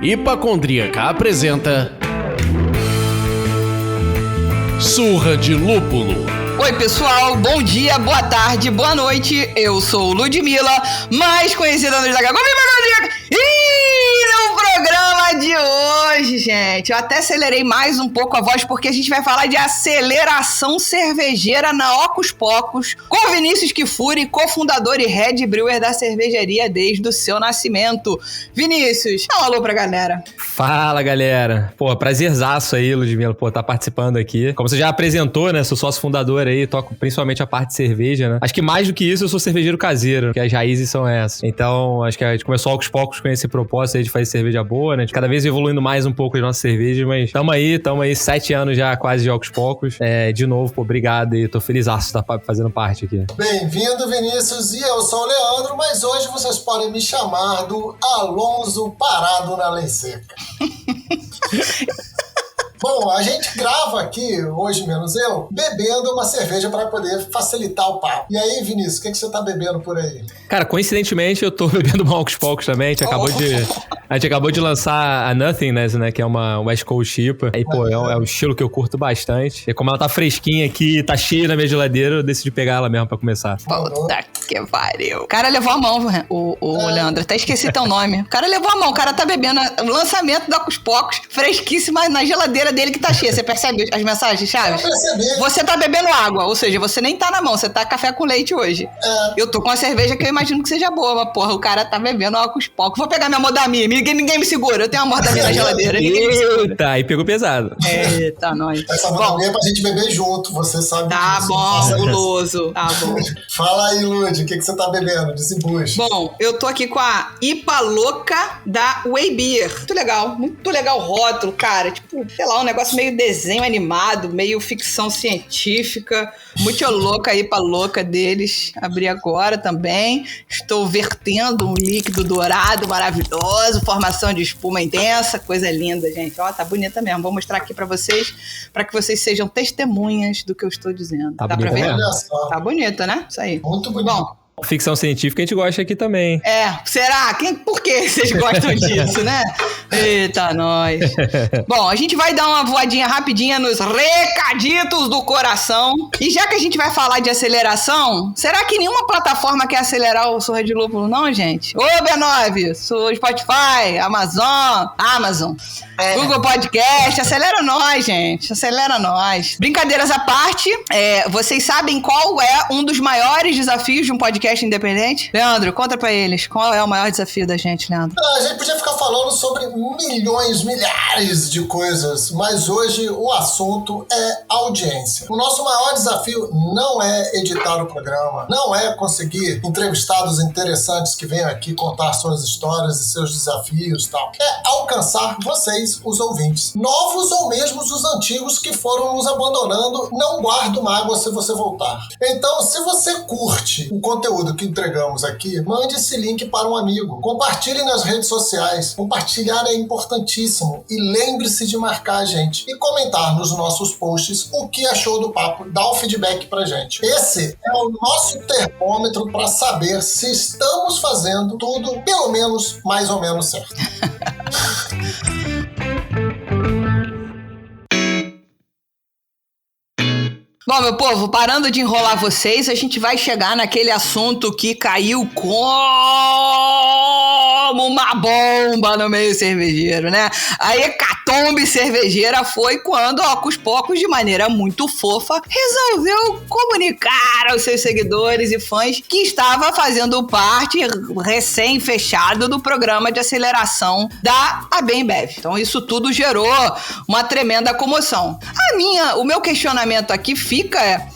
Hipacondríaca apresenta Surra de Lúpulo. Oi pessoal, bom dia, boa tarde, boa noite. Eu sou Ludmilla, mais conhecida no Instagram como Hipacondríaca. E no programa de hoje, gente, eu até acelerei mais um pouco a voz porque a gente vai falar de aceleração cervejeira na Ocus Pocus com Vinícius Kifuri, cofundador e head brewer da cervejaria desde o seu nascimento. Vinícius, dá um alô pra galera. Fala, galera. Pô, prazerzaço aí, Ludmilla, tá participando aqui. Como você já apresentou, né, sou sócio fundador aí, toco principalmente a parte de cerveja, né. Acho que mais do que isso, eu sou cervejeiro caseiro, que as raízes são essas. Então, acho que a gente começou aos poucos com esse propósito aí de fazer cerveja boa, né, cada vez evoluindo mais um pouco as nossas cervejas, mas tamo aí, 7 anos já quase de aos poucos. De novo, pô, obrigado e tô felizaço de estar fazendo parte aqui. Bem-vindo, Vinícius, e eu sou o Leandro, mas hoje vocês podem me chamar do Alonso Parado na Lei Seca. Bom, a gente grava aqui, hoje menos eu, bebendo uma cerveja para poder facilitar o papo. E aí, Vinícius, o que você tá bebendo por aí? Cara, coincidentemente, eu tô bebendo uma Ocus Pocus também. A gente acabou de lançar a Nothingness, né? Que é uma West Coast IPA. Aí, pô, é um estilo que eu curto bastante. E como ela tá fresquinha aqui, tá cheia na minha geladeira, eu decidi pegar ela mesmo pra começar. Puta que pariu. O cara levou a mão, o Leandro. Até esqueci teu nome. O cara levou a mão. O cara tá bebendo o lançamento da Ocus Pocus, fresquíssima na geladeira dele que tá cheia. Você percebe as mensagens, Chaves? Eu percebi. Você tá bebendo água, ou seja, você nem tá na mão, você tá café com leite hoje. Eu tô com a cerveja que eu imagino que seja boa, mas porra, o cara tá bebendo Ocus Pocus. Vou pegar minha Modamir, ninguém me segura. Eu tenho uma Modamir na geladeira. Eita, aí pegou pesado. Eita, nós. Essa Modamir é pra gente beber junto, você sabe tá disso. Bom, guloso. Tá bom. Fala aí, Lud, o que você tá bebendo? Desembucha. Bom, eu tô aqui com a IPA Louca da Way Beer. Muito legal o rótulo, cara. Tipo, sei lá, um negócio meio desenho animado, meio ficção científica. Muito louca a IPA Louca deles. Abri agora também. Estou vertendo um líquido dourado maravilhoso, formação de espuma intensa, coisa linda, gente. Ó, tá bonita mesmo. Vou mostrar aqui pra vocês, pra que vocês sejam testemunhas do que eu estou dizendo. Tá Dá pra ver? Mesmo. Tá bonita, né? Isso aí. Muito bonito. Bom, ficção científica a gente gosta aqui também. Será? Por que vocês gostam disso, né? Eita, nós. Bom, a gente vai dar uma voadinha rapidinha nos recaditos do coração. E já que a gente vai falar de aceleração, será que nenhuma plataforma quer acelerar o Surra de Lúpulo, não, gente? Ô, B9, Spotify, Amazon, Google Podcast, acelera nós, gente. Acelera nós. Brincadeiras à parte, vocês sabem qual é um dos maiores desafios de um podcast independente? Leandro, conta pra eles. Qual é o maior desafio da gente, Leandro? A gente podia ficar falando sobre milhares de coisas, mas hoje o assunto é audiência. O nosso maior desafio não é editar o programa, não é conseguir entrevistados interessantes que venham aqui contar suas histórias e seus desafios e tal. É alcançar vocês, os ouvintes. Novos ou mesmo os antigos que foram nos abandonando. Não guardo mágoa se você voltar. Então, se você curte o conteúdo que entregamos aqui, mande esse link para um amigo. Compartilhe nas redes sociais. Compartilhar é importantíssimo. E lembre-se de marcar a gente e comentar nos nossos posts o que achou do papo. Dá o feedback pra gente. Esse é o nosso termômetro para saber se estamos fazendo tudo, pelo menos, mais ou menos certo. Bom, meu povo, parando de enrolar vocês, a gente vai chegar naquele assunto que caiu como uma bomba no meio cervejeiro, né? A hecatombe cervejeira foi quando a Ocus Pocus, de maneira muito fofa, resolveu comunicar aos seus seguidores e fãs que estava fazendo parte recém-fechado do programa de aceleração da Ambev. Então isso tudo gerou uma tremenda comoção. O meu questionamento aqui fica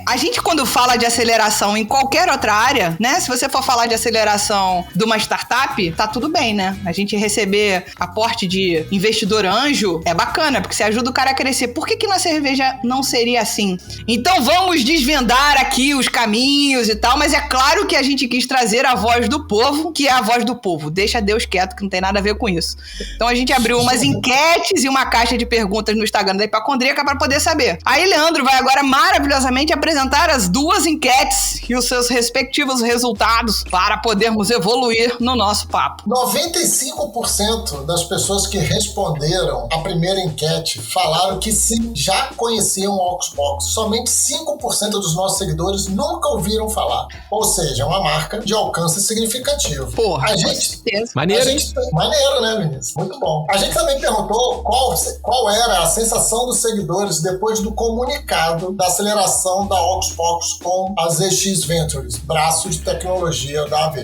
a gente quando fala de aceleração em qualquer outra área, né? Se você for falar de aceleração de uma startup, tá tudo bem, né? A gente receber aporte de investidor anjo é bacana, porque você ajuda o cara a crescer. Por que na cerveja não seria assim? Então vamos desvendar aqui os caminhos e tal, mas é claro que a gente quis trazer a voz do povo, que é a voz do povo. Deixa Deus quieto, que não tem nada a ver com isso. Então a gente abriu umas enquetes e uma caixa de perguntas no Instagram da Hipacondríaca para poder saber. Aí Leandro vai agora maravilhosamente orgulhosamente apresentar as duas enquetes e os seus respectivos resultados para podermos evoluir no nosso papo. 95% das pessoas que responderam a primeira enquete falaram que sim, já conheciam o Hocus Pocus. Somente 5% dos nossos seguidores nunca ouviram falar. Ou seja, é uma marca de alcance significativo. Porra, a gente... Maneiro, hein? Maneiro, né, Vinícius? Muito bom. A gente também perguntou qual era a sensação dos seguidores depois do comunicado da aceleração da Hocus Pocus com a ZX Ventures, braço de tecnologia da AV.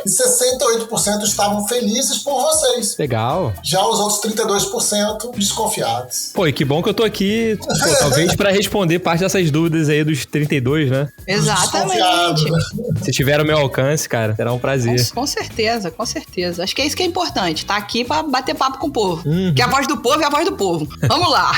E 68% estavam felizes por vocês. Legal. Já os outros 32% desconfiados. Pô, e que bom que eu tô aqui, talvez pra responder parte dessas dúvidas aí dos 32, né? Exatamente. Se tiver o meu alcance, cara, será um prazer. Com certeza, com certeza. Acho que é isso que é importante. Tá aqui pra bater papo com o povo. Que a voz do povo é a voz do povo. Vamos lá.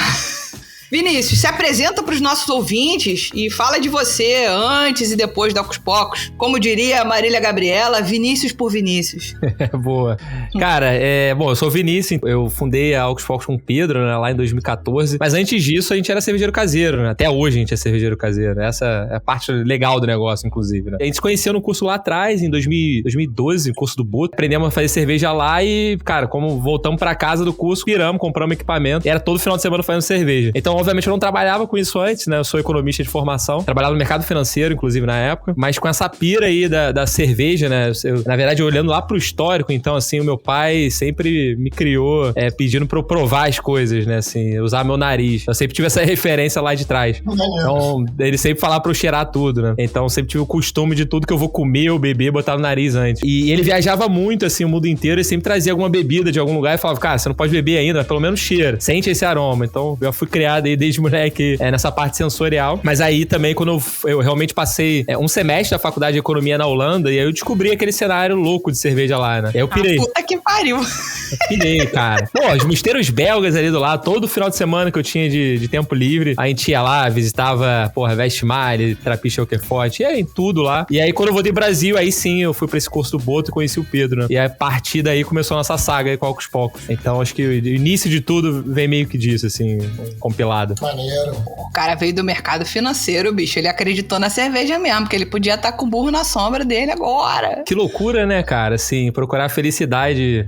Vinícius, se apresenta para os nossos ouvintes e fala de você antes e depois da Hocus Pocus. Como diria a Marília Gabriela, Vinícius por Vinícius. Boa. Cara, bom, eu sou o Vinícius, eu fundei a Hocus Pocus com o Pedro, né, lá em 2014, mas antes disso a gente era cervejeiro caseiro, né? Até hoje a gente é cervejeiro caseiro, né? Essa é a parte legal do negócio, inclusive, né? A gente se conheceu no curso lá atrás, em 2012, no curso do Boto, aprendemos a fazer cerveja lá e, cara, como voltamos pra casa do curso, viramos, compramos equipamento, e era todo final de semana fazendo cerveja. Então, obviamente, eu não trabalhava com isso antes, né? Eu sou economista de formação. Trabalhava no mercado financeiro, inclusive, na época. Mas com essa pira aí da cerveja, né? Na verdade, olhando lá pro histórico, então, assim, o meu pai sempre me criou pedindo pra eu provar as coisas, né? Assim, usar meu nariz. Eu sempre tive essa referência lá de trás. Então, ele sempre falava pra eu cheirar tudo, né? Então, eu sempre tive o costume de tudo que eu vou comer ou beber, botar no nariz antes. E ele viajava muito, assim, o mundo inteiro e sempre trazia alguma bebida de algum lugar e falava, cara, você não pode beber ainda, mas pelo menos cheira. Sente esse aroma. Então, eu fui criado aí desde moleque nessa parte sensorial. Mas aí também, quando eu realmente passei um semestre da faculdade de economia na Holanda, e aí eu descobri aquele cenário louco de cerveja lá, né? Aí eu pirei. Puta que pariu. Eu pirei, cara. Pô, os mosteiros belgas ali do lado, todo final de semana que eu tinha de tempo livre, a gente ia lá, visitava, porra, Westmalle, Trapiche Oqueforte, e aí tudo lá. E aí, quando eu voltei pro Brasil, aí sim, eu fui pra esse curso do Boto e conheci o Pedro, né? E a partir daí começou a nossa saga aí com o Hocus Pocus. Então, acho que o início de tudo vem meio que disso, assim, compilado. Maneiro. O cara veio do mercado financeiro, bicho. Ele acreditou na cerveja mesmo, porque ele podia estar com o burro na sombra dele agora. Que loucura, né, cara? Assim, procurar a felicidade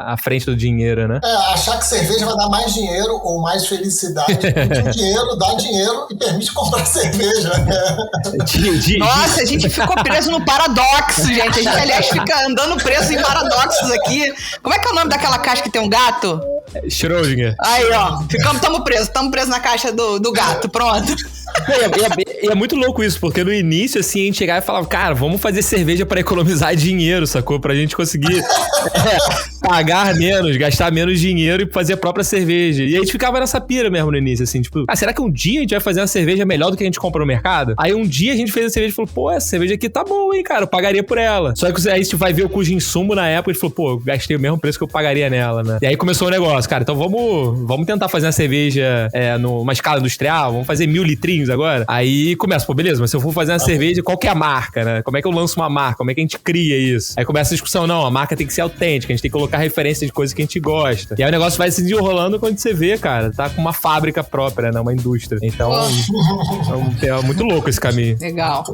à frente do dinheiro, né? Achar que cerveja vai dar mais dinheiro ou mais felicidade. Porque o dinheiro dá dinheiro e permite comprar cerveja. Nossa, a gente ficou preso no paradoxo, gente. A gente, aliás, fica andando preso em paradoxos aqui. Como é que é o nome daquela caixa que tem um gato? Schrödinger. Aí, ó. Estamos presos na caixa do gato. Pronto. E é muito louco isso, porque no início, assim, a gente chegava e falava, cara, vamos fazer cerveja pra economizar dinheiro, sacou? Pra gente conseguir pagar menos, gastar menos dinheiro e fazer a própria cerveja. E a gente ficava nessa pira mesmo no início, assim, tipo, será que um dia a gente vai fazer uma cerveja melhor do que a gente compra no mercado? Aí um dia a gente fez a cerveja e falou, pô, essa cerveja aqui tá boa, hein, cara, eu pagaria por ela. Só que aí a gente vai ver o custo de insumo na época e falou, pô, eu gastei o mesmo preço que eu pagaria nela, né? E aí começou o negócio, cara, então vamos tentar fazer uma cerveja numa escala industrial, vamos fazer 1000 litrinhos agora. Aí começa, pô, beleza, mas se eu for fazer uma cerveja, qual que é a marca, né? Como é que eu lanço uma marca? Como é que a gente cria isso? Aí começa a discussão, não, a marca tem que ser autêntica, a gente tem que colocar referência de coisas que a gente gosta. E aí o negócio vai se desenrolando quando você vê, cara, tá com uma fábrica própria, né? Uma indústria. Então, é muito louco esse caminho. Legal.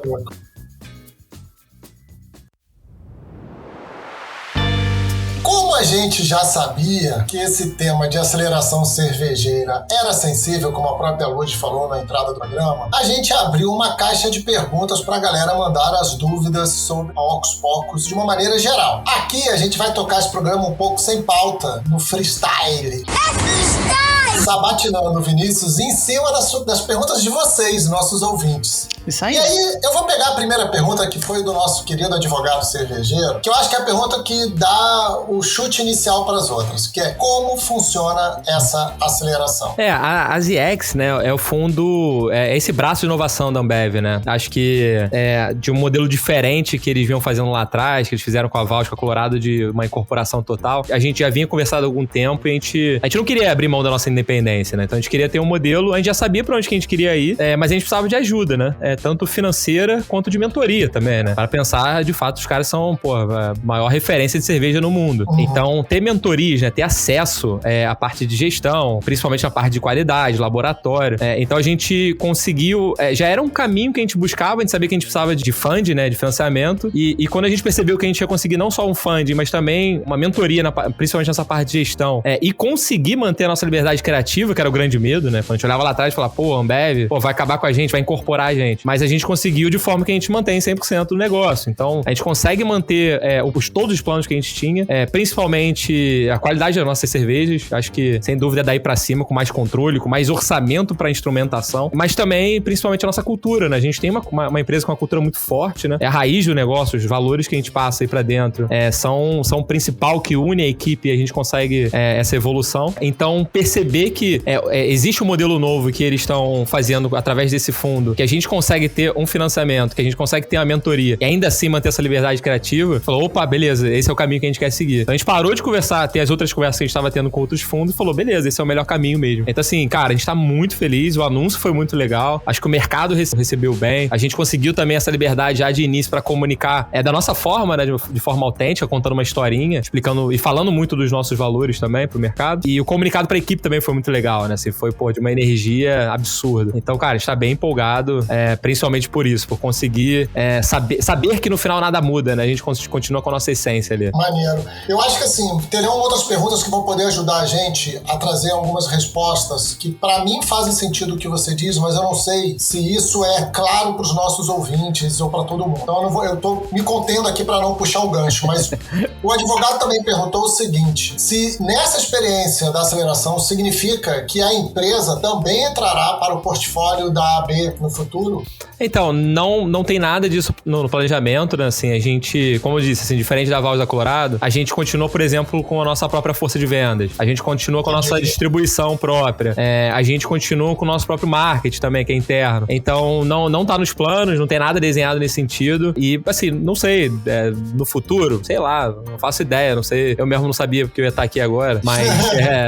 Como a gente já sabia que esse tema de aceleração cervejeira era sensível, como a própria Lud falou na entrada do programa, a gente abriu uma caixa de perguntas pra galera mandar as dúvidas sobre a Hocus Pocus de uma maneira geral. Aqui a gente vai tocar esse programa um pouco sem pauta, no freestyle. Sabatinando o Vinícius em cima das perguntas de vocês, nossos ouvintes. Isso aí. E aí, eu vou pegar a primeira pergunta, que foi do nosso querido advogado cervejeiro, que eu acho que é a pergunta que dá o chute inicial para as outras, que é como funciona essa aceleração? A ZX, né, é o fundo, é esse braço de inovação da Ambev, né? Acho que de um modelo diferente que eles vinham fazendo lá atrás, que eles fizeram com a Vals, com a Colorado, de uma incorporação total. A gente já vinha conversando há algum tempo e a gente não queria abrir mão da nossa independência, né? Então a gente queria ter um modelo, a gente já sabia pra onde que a gente queria ir, mas a gente precisava de ajuda, né? tanto financeira quanto de mentoria também, né? Para pensar, de fato, os caras são, a maior referência de cerveja no mundo. Então, ter mentorias, né? Ter acesso à parte de gestão, principalmente a parte de qualidade, laboratório. Então, a gente conseguiu... já era um caminho que a gente buscava, a gente sabia que a gente precisava de funding, né? De financiamento. E quando a gente percebeu que a gente ia conseguir não só um funding, mas também uma mentoria, principalmente nessa parte de gestão, e conseguir manter a nossa liberdade criativa, que era o grande medo, né? Quando a gente olhava lá atrás e falava, Ambev, vai acabar com a gente, vai incorporar a gente. Mas a gente conseguiu de forma que a gente mantém 100% do negócio. Então, a gente consegue manter todos os planos que a gente tinha, principalmente a qualidade das nossas cervejas. Acho que, sem dúvida, é daí pra cima, com mais controle, com mais orçamento pra instrumentação, mas também, principalmente, a nossa cultura, né? A gente tem uma empresa com uma cultura muito forte, né? É a raiz do negócio, os valores que a gente passa aí pra dentro são o principal que une a equipe e a gente consegue essa evolução. Então, perceber que existe um modelo novo que eles estão fazendo através desse fundo, que a gente consegue ter um financiamento, que a gente consegue ter uma mentoria e ainda assim manter essa liberdade criativa, falou, opa, beleza, esse é o caminho que a gente quer seguir. Então, a gente parou de conversar, ter as outras conversas que a gente estava tendo com outros fundos e falou, beleza, esse é o melhor caminho mesmo. Então, assim, cara, a gente tá muito feliz, o anúncio foi muito legal, acho que o mercado recebeu bem, a gente conseguiu também essa liberdade já de início pra comunicar da nossa forma, né, de forma autêntica, contando uma historinha, explicando e falando muito dos nossos valores também pro mercado. E o comunicado pra equipe também foi muito legal, né, assim, foi, de uma energia absurda. Então, cara, a gente tá bem empolgado, principalmente por isso, por conseguir saber que no final nada muda, né, a gente continua com a nossa essência ali. Maneiro. Eu acho que, assim, terão outras perguntas que vão poder ajudar a gente a trazer algumas respostas que, pra mim, fazem sentido o que você diz, mas eu não sei se isso é claro pros nossos ouvintes ou pra todo mundo. Então, eu tô me contendo aqui pra não puxar o gancho, mas o advogado também perguntou o seguinte, se nessa experiência da aceleração significa que a empresa também entrará para o portfólio da AB no futuro? Então, não tem nada disso no planejamento, né? Assim, a gente, como eu disse, assim, diferente da Vals da Colorado, a gente continua, por exemplo, com a nossa própria força de vendas. A gente continua com a nossa distribuição própria. A gente continua com o nosso próprio marketing também, que é interno. Então, não tá nos planos, não tem nada desenhado nesse sentido. E, assim, não sei, no futuro, sei lá, não faço ideia, não sei. Eu mesmo não sabia porque eu ia estar aqui agora.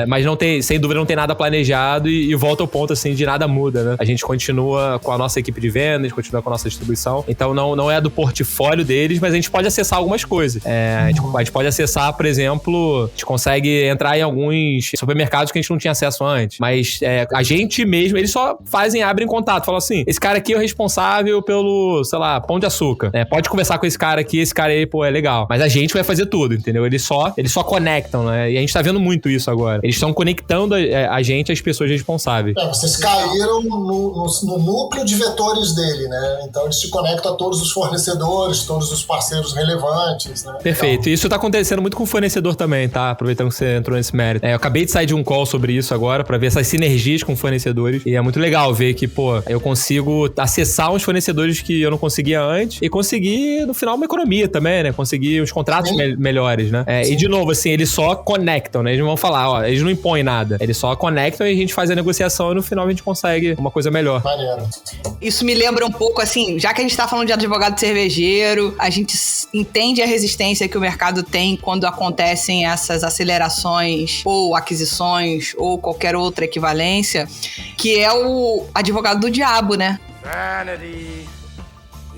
Mas não tem, sem dúvida, não tem nada planejado e volta ao ponto, assim, de nada muda, né? A gente continua com a nossa equipe de vendas, a gente continua com a nossa distribuição. Então, não é do portfólio deles, mas a gente pode acessar algumas coisas. A gente pode acessar, por exemplo, a gente consegue entrar em alguns supermercados que a gente não tinha acesso antes. Mas a gente mesmo, eles só abrem contato. Falam assim, esse cara aqui é o responsável pelo, sei lá, Pão de Açúcar. Pode conversar com esse cara aqui, esse cara aí, é legal. Mas a gente vai fazer tudo, entendeu? Eles só conectam, né? E a gente tá vendo muito isso agora. Eles estão conectando a gente às pessoas responsáveis. Vocês caíram no núcleo de vetores dele, né? Então eles se conectam a todos os fornecedores, todos os parceiros relevantes, né? Perfeito. Isso tá acontecendo muito com o fornecedor também, tá? Aproveitando que você entrou nesse mérito. Eu acabei de sair de um call sobre isso agora, pra ver essas sinergias com fornecedores. E é muito legal ver que, eu consigo acessar uns fornecedores que eu não conseguia antes e conseguir, no final, uma economia também, né? Conseguir uns contratos melhores, né? E, de novo, assim, eles só conectam, né? Eles não vão falar, eles não impõem nada. Eles só conectam e a gente faz a negociação e no final a gente consegue uma coisa melhor. Maneiro. Isso me lembra um pouco, assim, já que a gente tá falando de advogado cervejeiro, a gente entende a resistência que o mercado tem quando acontecem essas acelerações ou aquisições ou qualquer outra equivalência, que é o advogado do diabo, né? Vanity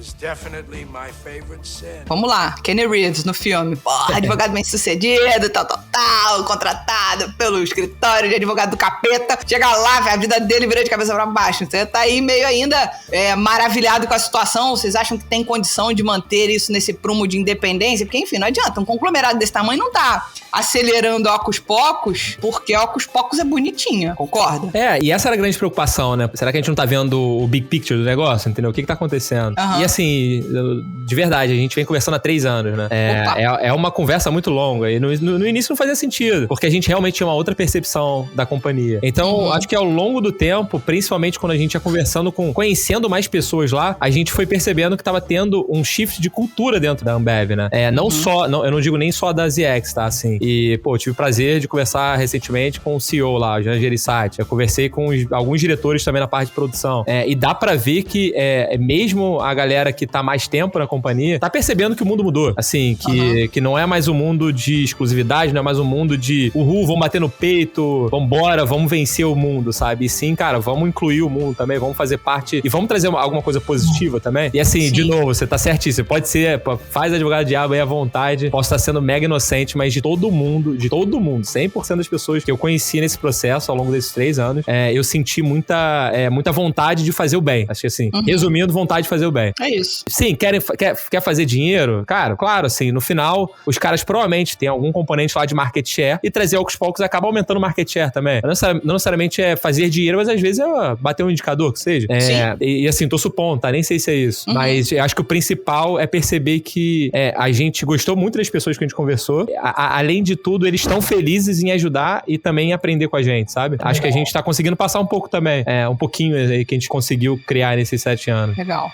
is definitely my favorite sin. Vamos lá, Kenny Reeves no filme. Advogado bem sucedido, tal, contratado pelo escritório de advogado do capeta. Chega lá, a vida dele vira de cabeça pra baixo. Você tá aí meio ainda maravilhado com a situação. Vocês acham que tem condição de manter isso nesse prumo de independência? Porque, enfim, não adianta. Um conglomerado desse tamanho não tá acelerando Ocus Pocus, porque Ocus Pocus é bonitinha, concorda? E essa era a grande preocupação, né? Será que a gente não tá vendo o big picture do negócio, entendeu? O que tá acontecendo? E assim, de verdade, a gente vem conversando há 3 anos, né? É uma conversa muito longa e no início não fazia sentido, porque a gente realmente tinha uma outra percepção da companhia. Então, acho que ao longo do tempo, principalmente quando a gente ia conhecendo mais pessoas lá, a gente foi percebendo que tava tendo um shift de cultura dentro da Ambev, né? Eu não digo nem só da ZX, tá? Assim, e, eu tive o prazer de conversar recentemente com o CEO lá, o Jean Gerissati. Eu conversei com alguns diretores também na parte de produção. E dá pra ver que mesmo a galera que tá mais tempo na companhia tá percebendo que o mundo mudou. Assim, que não é mais um mundo de exclusividade, não é mais um mundo de vamos bater no peito, vambora, vamos vencer o mundo, sabe? E sim, cara, vamos incluir o mundo também, vamos fazer parte e vamos trazer alguma coisa positiva também. E assim, de novo, você tá certíssimo, pode ser, faz advogado diabo aí à vontade, posso estar sendo mega inocente, mas de todo mundo, 100% das pessoas que eu conheci nesse processo ao longo desses 3 anos, eu senti muita vontade de fazer o bem. Acho que assim, resumindo, vontade de fazer o bem. É isso. Sim, quer fazer dinheiro? Cara, claro, assim, no final, os caras provavelmente têm algum componente lá de market share e trazer aos poucos acaba aumentando o market share também. Não necessariamente é fazer dinheiro, mas às vezes é bater um indicador, que seja. E assim, tô supondo, tá? Nem sei se é isso. Mas eu acho que o principal é perceber que a gente gostou muito das pessoas que a gente conversou. Além de tudo, eles estão felizes em ajudar e também em aprender com a gente, sabe? Acho que a gente tá conseguindo passar um pouco também. Um pouquinho aí que a gente conseguiu criar nesses 7 anos. Legal.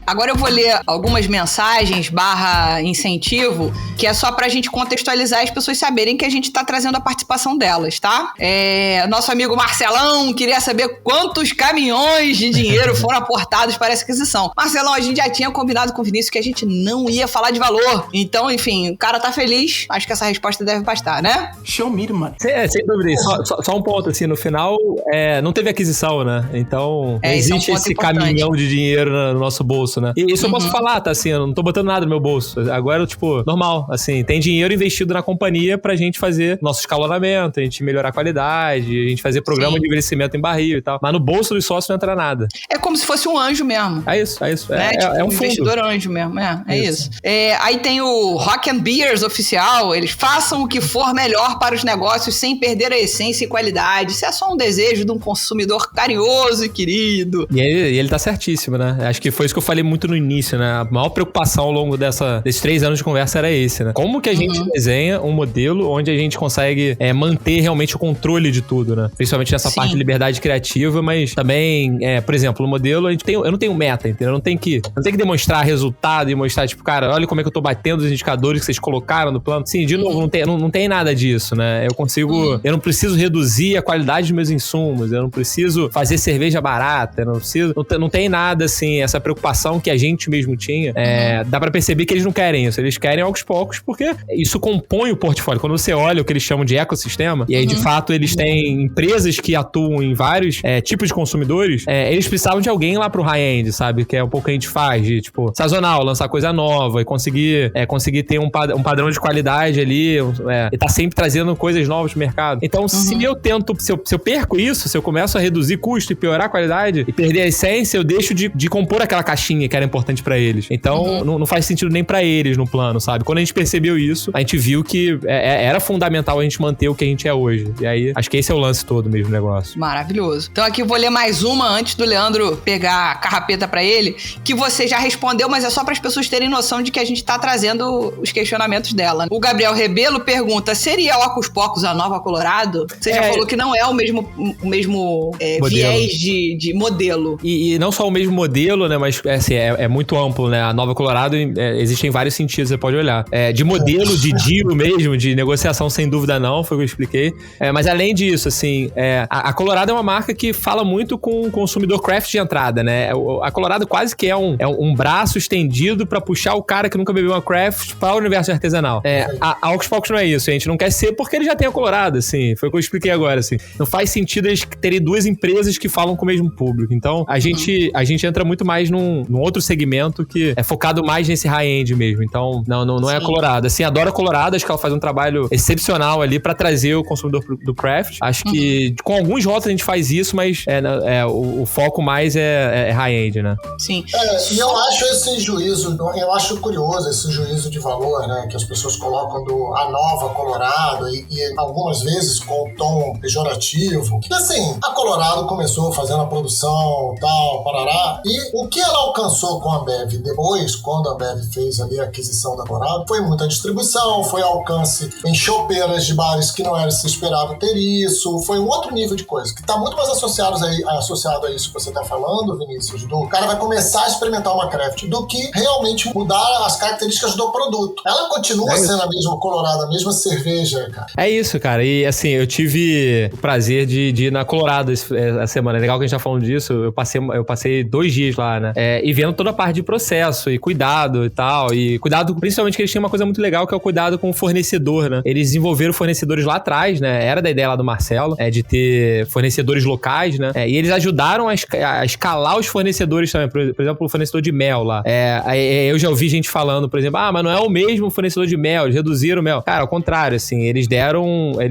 Agora eu vou ler algumas mensagens / incentivo, que é só pra gente contextualizar e as pessoas saberem que a gente tá trazendo a participação delas, tá? Nosso amigo Marcelão queria saber quantos caminhões de dinheiro foram aportados para essa aquisição. Marcelão, a gente já tinha combinado com o Vinícius que a gente não ia falar de valor. Então, enfim, o cara tá feliz. Acho que essa resposta deve bastar, né? Show me, mano. Sem dúvida. Só um ponto, assim, no final, não teve aquisição, né? Então, não existe esse caminhão de dinheiro no nosso bolso, né? E isso eu posso falar, tá? Assim, eu não tô botando nada no meu bolso. Agora, tipo, normal, assim, tem dinheiro investido na companhia pra gente fazer nosso escalonamento, a gente melhorar a qualidade, a gente fazer programa de envelhecimento em barril e tal. Mas no bolso dos sócios não entra nada. É como se fosse um anjo mesmo. É isso. Né? É um investidor anjo mesmo, é isso. Aí tem o Rock and Beers oficial, eles façam o que for melhor para os negócios sem perder a essência e qualidade. Isso é só um desejo de um consumidor carinhoso e querido. E ele tá certíssimo, né? Acho que foi isso que eu falei muito no início, né? A maior preocupação ao longo desses 3 anos de conversa era esse, né? Como que a gente desenha um modelo onde a gente consegue manter realmente o controle de tudo, né? Principalmente nessa parte de liberdade criativa, mas também, por exemplo, o modelo, eu não tenho meta, entendeu? Eu não tenho que demonstrar resultado e mostrar, tipo, cara, olha como é que eu tô batendo os indicadores que vocês colocaram no plano. Sim, de novo, não tem nada disso, né? Eu não preciso reduzir a qualidade dos meus insumos, eu não preciso fazer cerveja barata, não tem nada, assim, essa preocupação que a gente mesmo tinha. Dá pra perceber que eles não querem isso, eles querem aos poucos, porque isso compõe o portfólio. Quando você olha o que eles chamam de ecossistema, e aí, de fato, eles têm empresas que atuam em vários tipos de consumidores, eles precisavam de alguém lá pro high-end, sabe? Que é um pouco que a gente faz, de, tipo, sazonal, lançar coisa nova e conseguir ter um padrão de qualidade ali, e tá sempre trazendo coisas novas pro mercado. Então, se eu perco isso, se eu começo a reduzir custo e piorar a qualidade e perder a essência, eu deixo de compor aquela caixinha que era importante pra eles. Então, não faz sentido nem pra eles no plano, sabe? Quando a gente percebeu isso, a gente viu que era fundamental a gente manter o que a gente é hoje. E aí, acho que esse é o lance todo mesmo do negócio. Maravilhoso. Então aqui eu vou ler mais uma antes do Leandro pegar a carrapeta pra ele, que você já respondeu, mas é só para as pessoas terem noção de que a gente tá trazendo os questionamentos dela. O Gabriel Rebelo pergunta, seria Ocus Pocus a nova Colorado? Você já falou que não é o mesmo viés de modelo. E não só o mesmo modelo, né, mas assim, é muito amplo, né? A nova Colorado existem vários sentidos, você pode olhar. De modelo, de deal mesmo, de negociação, sem dúvida não, foi o que eu expliquei. Mas além disso, assim, a Colorado é uma marca que fala muito com o consumidor craft de entrada, né? A Colorado quase que é um braço estendido pra puxar o cara que nunca bebeu uma craft para o universo artesanal. A Ocus Pocus não é isso, a gente não quer ser porque ele já tem a Colorado, assim, foi o que eu expliquei agora, assim. Não faz sentido eles terem 2 empresas que falam com o mesmo público. Então, a gente entra muito mais num outro segmento que é focado mais nesse high-end mesmo. Então, não é a Colorado. Assim, adoro a Colorado, acho que ela faz um trabalho excepcional ali pra trazer o consumidor do craft. Acho que com alguns rótulos a gente faz isso, mas o foco mais é high-end, né? Sim. E eu acho esse juízo, eu acho curioso esse juízo de valor, né, que as pessoas colocam a nova Colorado e algumas vezes com tom pejorativo. Que assim, a Colorado começou fazendo a produção, tal, parará, e o que ela alcançou com a Ambev depois, quando a Ambev fez ali a aquisição da Colorado, foi muita distribuição, foi alcance em chopeiras de bares que não era se esperado ter isso, foi um outro nível de coisa, que tá muito mais associado a isso que você tá falando, Vinícius, do cara vai começar a experimentar uma craft, do que realmente mudar as características do produto. Ela continua sendo a mesma Colorado, a mesma cerveja, cara. É isso, cara. E assim, eu tive o prazer de ir na Colorado essa semana. É legal que a gente tá falando disso. Eu passei 2 dias lá, né? E vendo vendo toda a parte de processo e cuidado e tal. E cuidado, principalmente que eles têm uma coisa muito legal, que é o cuidado com o fornecedor, né? Eles desenvolveram fornecedores lá atrás, né? Era da ideia lá do Marcelo, de ter fornecedores locais, né? E eles ajudaram a escalar os fornecedores também. Por exemplo, o fornecedor de mel lá. Eu já ouvi gente falando, por exemplo, mas não é o mesmo fornecedor de mel, eles reduziram o mel. Cara, ao contrário, assim, eles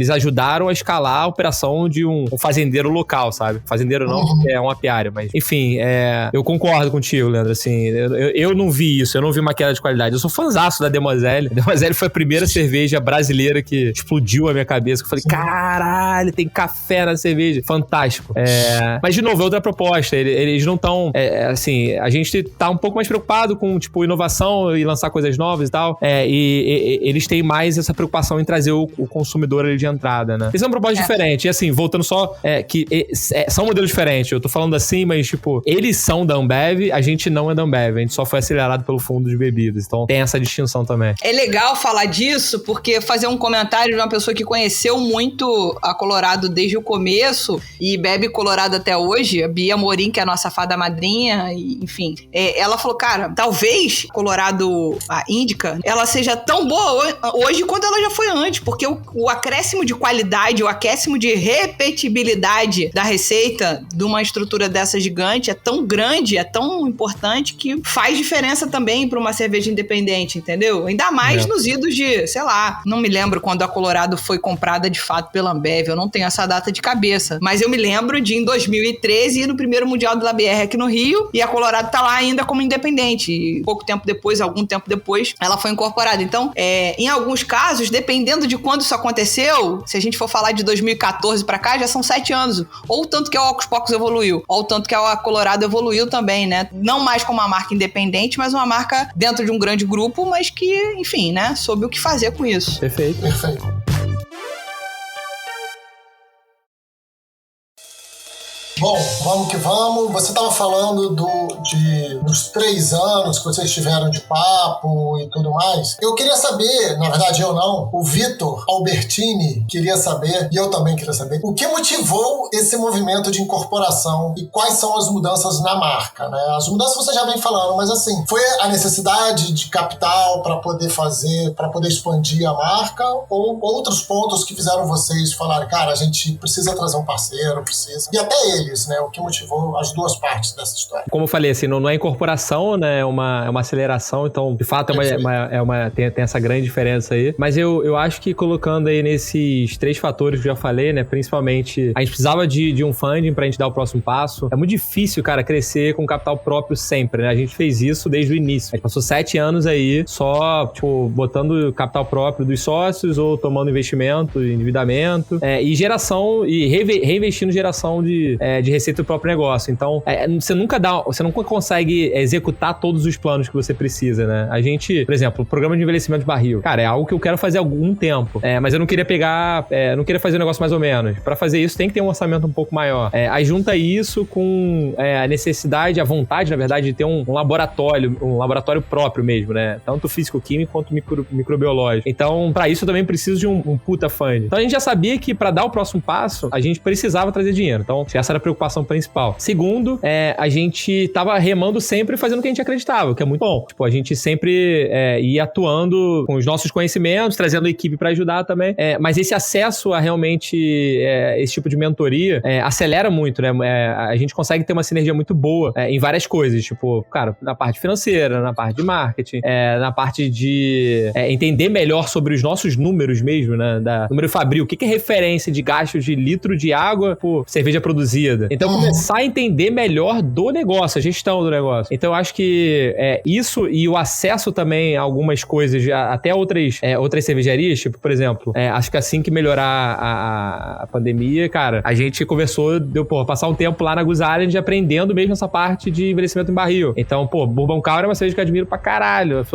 ajudaram a escalar a operação de um fazendeiro local, sabe? Fazendeiro não, porque é um apiário, mas enfim, eu concordo contigo, Leandro, assim, eu não vi isso, eu não vi uma queda de qualidade. Eu sou fãzaço da Demoiselle. A Demoiselle foi a primeira cerveja brasileira que explodiu a minha cabeça, que eu falei, caralho, tem café na cerveja. Fantástico. Mas, de novo, é outra proposta. Eles não estão, assim, a gente tá um pouco mais preocupado com, tipo, inovação e lançar coisas novas e tal, e eles têm mais essa preocupação em trazer o consumidor ali de entrada, né? Isso é uma proposta diferente. E, assim, voltando só, são modelos diferentes. Eu tô falando assim, mas, tipo, eles são da Ambev, a gente não é da Ambev. A gente só foi acelerado pelo fundo de bebidas. Então, tem essa distinção também. É legal falar disso, porque fazer um comentário de uma pessoa que conheceu muito a Colorado desde o começo e bebe Colorado até hoje, a Bia Morim, que é a nossa fada madrinha, e, enfim, ela falou, cara, talvez Colorado, a Índica, ela seja tão boa hoje quanto ela já foi antes, porque o acréscimo de qualidade, o acréscimo de repetibilidade da receita de uma estrutura dessa gigante é tão grande, é tão importante que faz diferença também para uma cerveja independente, entendeu? Ainda mais nos idos de, sei lá, não me lembro quando a Colorado foi comprada de fato pela Ambev, eu não tenho essa data de cabeça, mas eu me lembro de em 2013 ir no primeiro Mundial do LabR aqui no Rio, e a Colorado tá lá ainda como independente, e algum tempo depois, ela foi incorporada. Então, em alguns casos, dependendo de quando isso aconteceu, se a gente for falar de 2014 pra cá, já são 7 anos, ou o tanto que a Ocus Pocus evoluiu, ou o tanto que a Colorado evoluiu também, né? Não mais como uma marca independente, mas uma marca dentro de um grande grupo, mas que, enfim, né? Soube o que fazer com isso. Perfeito. Bom, vamos que vamos. Você estava falando dos 3 anos que vocês tiveram de papo e tudo mais. Eu queria saber, na verdade eu não, o Vitor Albertini queria saber, e eu também queria saber, o que motivou esse movimento de incorporação e quais são as mudanças na marca, né? As mudanças você já vem falando, mas assim, foi a necessidade de capital para poder expandir a marca, ou outros pontos que fizeram vocês falarem, cara, a gente precisa trazer um parceiro, e até eles, né? O que motivou as duas partes dessa história. Como eu falei, assim, não é incorporação, né? É uma aceleração, então, de fato, tem essa grande diferença aí. Mas eu acho que colocando aí nesses 3 fatores que eu já falei, né? Principalmente, a gente precisava de um funding pra gente dar o próximo passo. É muito difícil, cara, crescer com capital próprio sempre, né? A gente fez isso desde o início. A gente passou 7 anos aí só, tipo, botando capital próprio dos sócios ou tomando investimento, endividamento, e geração, e reinvestindo geração de receita do próprio negócio. Então, você nunca consegue executar todos os planos que você precisa, né? A gente, por exemplo, o programa de envelhecimento de barril, cara, é algo que eu quero fazer há algum tempo, mas eu não queria não queria fazer um negócio mais ou menos. Pra fazer isso, tem que ter um orçamento um pouco maior. Aí junta isso com a necessidade, a vontade, na verdade, de ter um laboratório próprio mesmo, né? Tanto físico-químico quanto microbiológico. Então, pra isso, eu também preciso de um puta fund. Então, a gente já sabia que pra dar o próximo passo, a gente precisava trazer dinheiro. Então, essa era a preocupação principal. Segundo, a gente tava remando sempre fazendo o que a gente acreditava, o que é muito bom. Tipo, a gente sempre ia atuando com os nossos conhecimentos, trazendo a equipe pra ajudar também. Mas esse acesso a realmente esse tipo de mentoria acelera muito, né? A gente consegue ter uma sinergia muito boa em várias coisas. Tipo, cara, na parte financeira, na parte de marketing, na parte de entender melhor sobre os nossos números mesmo, né? Número fabril. O que é referência de gastos de litro de água por cerveja produzida. Então, começar a entender melhor do negócio, a gestão do negócio. Então, eu acho que isso e o acesso também a algumas coisas, até outras cervejarias, tipo, por exemplo, acho que assim que melhorar a pandemia, cara, a gente conversou, passar um tempo lá na Goose Island aprendendo mesmo essa parte de envelhecimento em barril. Então, Bourbon County é uma cerveja que eu admiro pra caralho, eu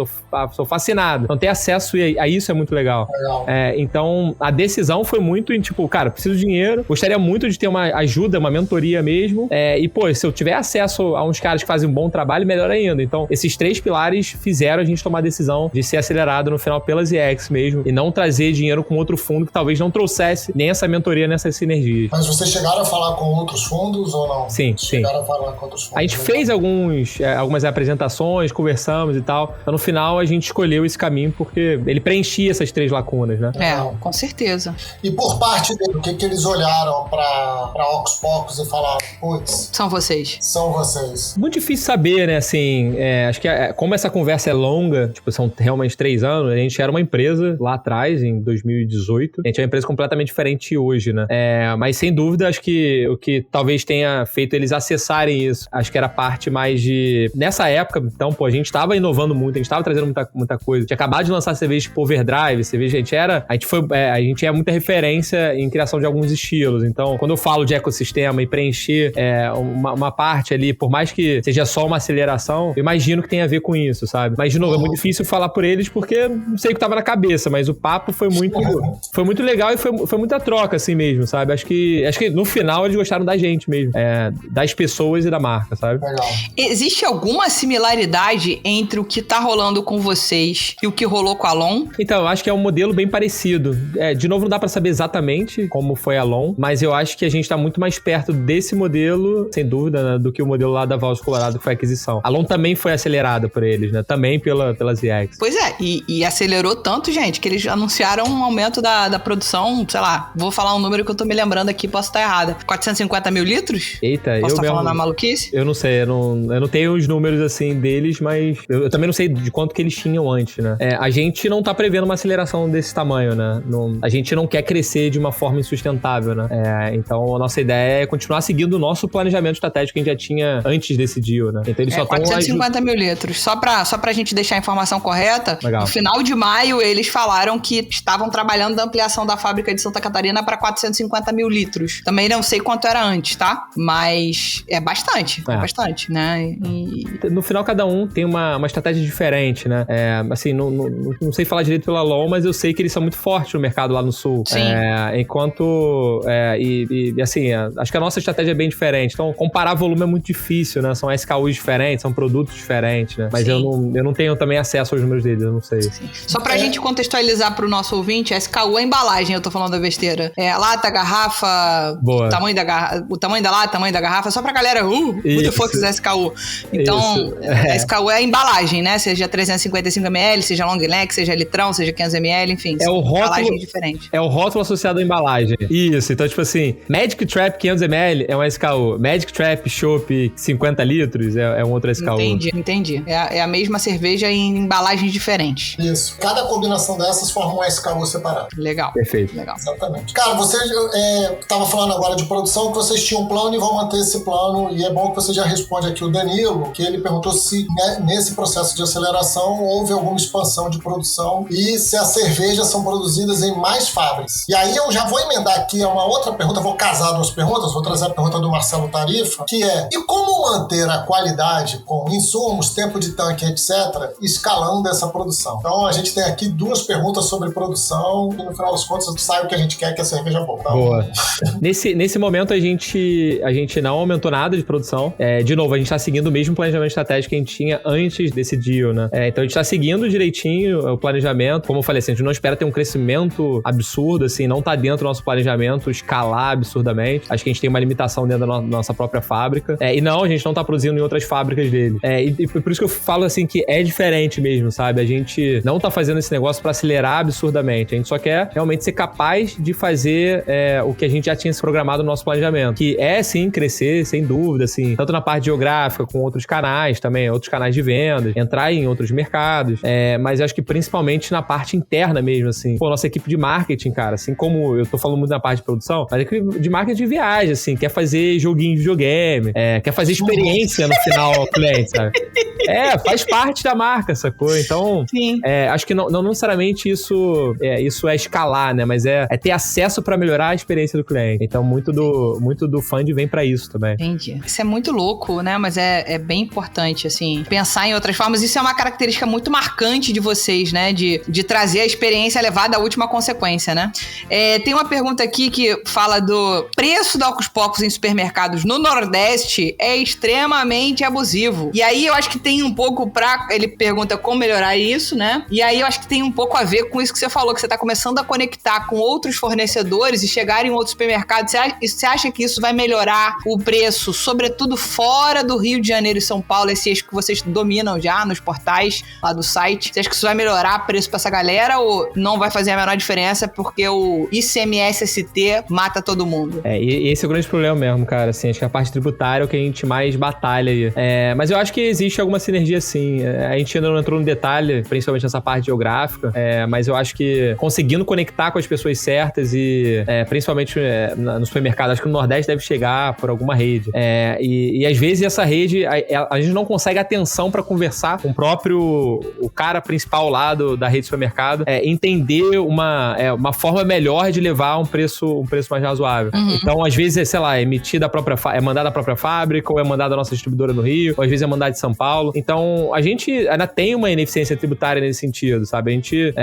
sou fascinado. Então, ter acesso a isso é muito legal. Então, a decisão foi muito em, tipo, cara, preciso de dinheiro, gostaria muito de ter uma ajuda, uma mentoria mentoria mesmo. E, pô, se eu tiver acesso a uns caras que fazem um bom trabalho, melhor ainda. Então, esses 3 pilares fizeram a gente tomar a decisão de ser acelerado no final pelas EX mesmo e não trazer dinheiro com outro fundo que talvez não trouxesse nem essa mentoria, nessas sinergias. Mas vocês chegaram a falar com outros fundos ou não? Sim, chegaram a falar com outros fundos. A gente fez algumas apresentações, conversamos e tal. Então, no final, a gente escolheu esse caminho porque ele preenchia essas 3 lacunas, né? Com certeza. E por parte dele, o que eles olharam pra Ocus Pocus e falaram, putz... São vocês. Muito difícil saber, né? Assim, acho que como essa conversa é longa, tipo, são realmente 3 anos, a gente era uma empresa lá atrás, em 2018. A gente é uma empresa completamente diferente hoje, né? Mas sem dúvida, acho que o que talvez tenha feito eles acessarem isso, acho que era a parte mais de... Nessa época, então, pô, a gente tava inovando muito, a gente tava trazendo muita coisa. A gente acabado de lançar cerveja tipo Overdrive, cerveja, a gente é muita referência em criação de alguns estilos. Então, quando eu falo de ecossistema e preencher uma parte ali, por mais que seja só uma aceleração, eu imagino que tem a ver com isso, sabe? Mas, de novo, é muito difícil falar por eles porque não sei o que tava na cabeça, mas o papo foi muito legal e foi muita troca, assim mesmo, sabe? Acho que no final eles gostaram da gente mesmo, das pessoas e da marca, sabe? Legal. Existe alguma similaridade entre o que tá rolando com vocês e o que rolou com a Alon? Então, eu acho que é um modelo bem parecido. De novo, não dá pra saber exatamente como foi a Alon, mas eu acho que a gente tá muito mais perto desse modelo, sem dúvida, né, do que o modelo lá da Valls Colorado, que foi a aquisição. A Alon também foi acelerada por eles, né? Também pelas EX. Pois é, e acelerou tanto, gente, que eles anunciaram um aumento da produção, sei lá, vou falar um número que eu tô me lembrando aqui, posso estar errada. 450 mil litros? Eita, posso eu mesmo... falando uma maluquice? Eu não sei, eu não tenho os números, assim, deles, mas eu também não sei de quanto que eles tinham antes, né? A gente não tá prevendo uma aceleração desse tamanho, né? A gente não quer crescer de uma forma insustentável, né? Então, a nossa ideia é continuar seguindo o nosso planejamento estratégico que a gente já tinha antes desse deal, né? Então, eles só 450 mil litros. Só pra gente deixar a informação correta, legal. No final de maio, eles falaram que estavam trabalhando na ampliação da fábrica de Santa Catarina para 450 mil litros. Também não sei quanto era antes, tá? Mas é bastante, né? No final, cada um tem uma estratégia diferente, né? Assim, não sei falar direito pela LOL, mas eu sei que eles são muito fortes no mercado lá no Sul. Sim. Enquanto... assim, acho que a nossa estratégia é bem diferente. Então, comparar volume é muito difícil, né? São SKUs diferentes, são produtos diferentes, né? Mas eu não tenho também acesso aos números deles, eu não sei. Sim. Só pra gente contextualizar pro nosso ouvinte, SKU é embalagem, eu tô falando da besteira. Lata, garrafa, o tamanho da lata, tamanho da garrafa, só pra galera, what the fuck is SKU? Então, SKU é a embalagem, né? Seja 355ml, seja long neck, seja litrão, seja 500ml, enfim. Embalagem diferente. É o rótulo associado à embalagem. Isso, então, tipo assim, Magic Trap 500ml é um SKU. Magic Trap Chopp 50 litros é um outro SKU. Entendi. É a mesma cerveja em embalagens diferentes. Isso. Cada combinação dessas forma um SKU separado. Legal. Perfeito. Legal. Exatamente. Cara, você estava falando agora de produção, que vocês tinham um plano e vão manter esse plano, e é bom que você já responde aqui o Danilo, que ele perguntou se nesse processo de aceleração houve alguma expansão de produção e se as cervejas são produzidas em mais fábricas. E aí eu já vou emendar aqui a uma outra pergunta, vou casar duas perguntas, vou trazer a pergunta do Marcelo Tarifa, que é: e como manter a qualidade com insumos, tempo de tanque, etc., escalando essa produção? Então a gente tem aqui duas perguntas sobre produção e no final das contas sai o que a gente quer, que a cerveja boa. Então... Boa. Nesse momento a gente não aumentou nada de produção. De novo, a gente tá seguindo o mesmo planejamento estratégico que a gente tinha antes desse deal, né? Então a gente tá seguindo direitinho o planejamento. Como eu falei assim, a gente não espera ter um crescimento absurdo, assim, não tá dentro do nosso planejamento escalar absurdamente. Acho que a gente tem uma limitação dentro da nossa própria fábrica. E não, a gente não tá produzindo em outras fábricas dele. E por isso que eu falo assim que é diferente mesmo, sabe? A gente não tá fazendo esse negócio pra acelerar absurdamente. A gente só quer realmente ser capaz de fazer o que a gente já tinha se programado no nosso planejamento. Que é, sim, crescer, sem dúvida, assim, tanto na parte geográfica, com outros canais também, outros canais de vendas, entrar em outros mercados. Mas eu acho que principalmente na parte interna mesmo, assim. Pô, nossa equipe de marketing, cara, assim como eu tô falando muito na parte de produção, mas a equipe de marketing de viagem, assim, quer fazer joguinho de videogame, quer fazer experiência no final ao cliente, sabe? Faz parte da marca, sacou? Então, Sim. acho que não necessariamente isso é escalar, né? Mas é ter acesso pra melhorar a experiência do cliente. Então, muito do fund vem pra isso também. Entendi. Isso é muito louco, né? Mas é bem importante, assim, pensar em outras formas. Isso é uma característica muito marcante de vocês, né? De trazer a experiência levada à última consequência, né? Tem uma pergunta aqui que fala do preço do Ocus Pocus em supermercados no Nordeste é extremamente abusivo. E aí eu acho que tem um pouco ele pergunta como melhorar isso, né? E aí eu acho que tem um pouco a ver com isso que você falou, que você tá começando a conectar com outros fornecedores e chegar em outros supermercados. Você acha que isso vai melhorar o preço, sobretudo fora do Rio de Janeiro e São Paulo, esse eixo que vocês dominam já nos portais lá do site? Você acha que isso vai melhorar o preço pra essa galera ou não vai fazer a menor diferença porque o ICMS-ST mata todo mundo? E esse é o grande problema mesmo, cara. Assim, acho que a parte tributária é o que a gente mais batalha aí. Mas eu acho que existe alguma sinergia, sim. A gente ainda não entrou no detalhe, principalmente nessa parte geográfica, mas eu acho que conseguindo conectar com as pessoas certas e principalmente no supermercado, acho que no Nordeste deve chegar por alguma rede. E às vezes essa rede, a gente não consegue atenção pra conversar com o cara principal lá da rede de supermercado, entender uma forma melhor de levar um preço mais razoável. Uhum. Então, às vezes, sei lá, é mandada da própria fábrica, ou é mandada da nossa distribuidora no Rio, ou às vezes é mandada de São Paulo. Então, a gente ainda tem uma ineficiência tributária nesse sentido, sabe? A gente,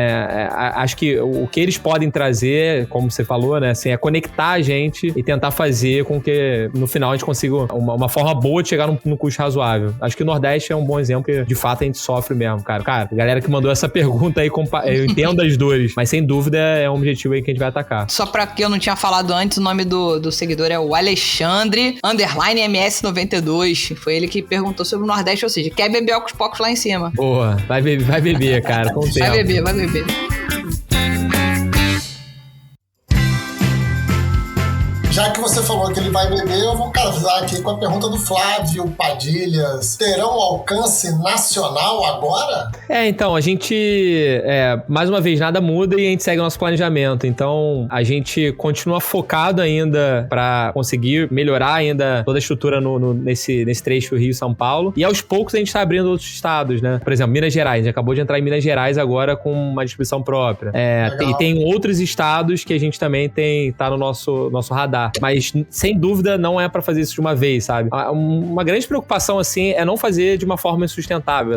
acho que o que eles podem trazer, como você falou, né, assim, é conectar a gente e tentar fazer com que, no final, a gente consiga uma forma boa de chegar num custo razoável. Acho que o Nordeste é um bom exemplo que, de fato, a gente sofre mesmo, cara. Cara, a galera que mandou essa pergunta aí, eu entendo as dores, mas sem dúvida é um objetivo aí que a gente vai atacar. Só pra que eu não tinha falado antes, o nome do seguidor é o Alexandre _MS92. Foi ele que perguntou sobre o Nordeste, ou seja, quer beber Ocus Pocus lá em cima. Boa, vai beber, cara, com o tempo. Vai beber. Já que você falou que ele vai beber, eu vou casar aqui com a pergunta do Flávio Padilhas. Terão alcance nacional agora? Então, a gente, mais uma vez, nada muda e a gente segue o nosso planejamento. Então, a gente continua focado ainda pra conseguir melhorar ainda toda a estrutura nesse trecho Rio-São Paulo. E aos poucos a gente tá abrindo outros estados, né? Por exemplo, Minas Gerais. A gente acabou de entrar em Minas Gerais agora com uma distribuição própria. E tem outros estados que a gente também tá no nosso radar. Mas, sem dúvida, não é pra fazer isso de uma vez, sabe? Uma grande preocupação, assim, é não fazer de uma forma insustentável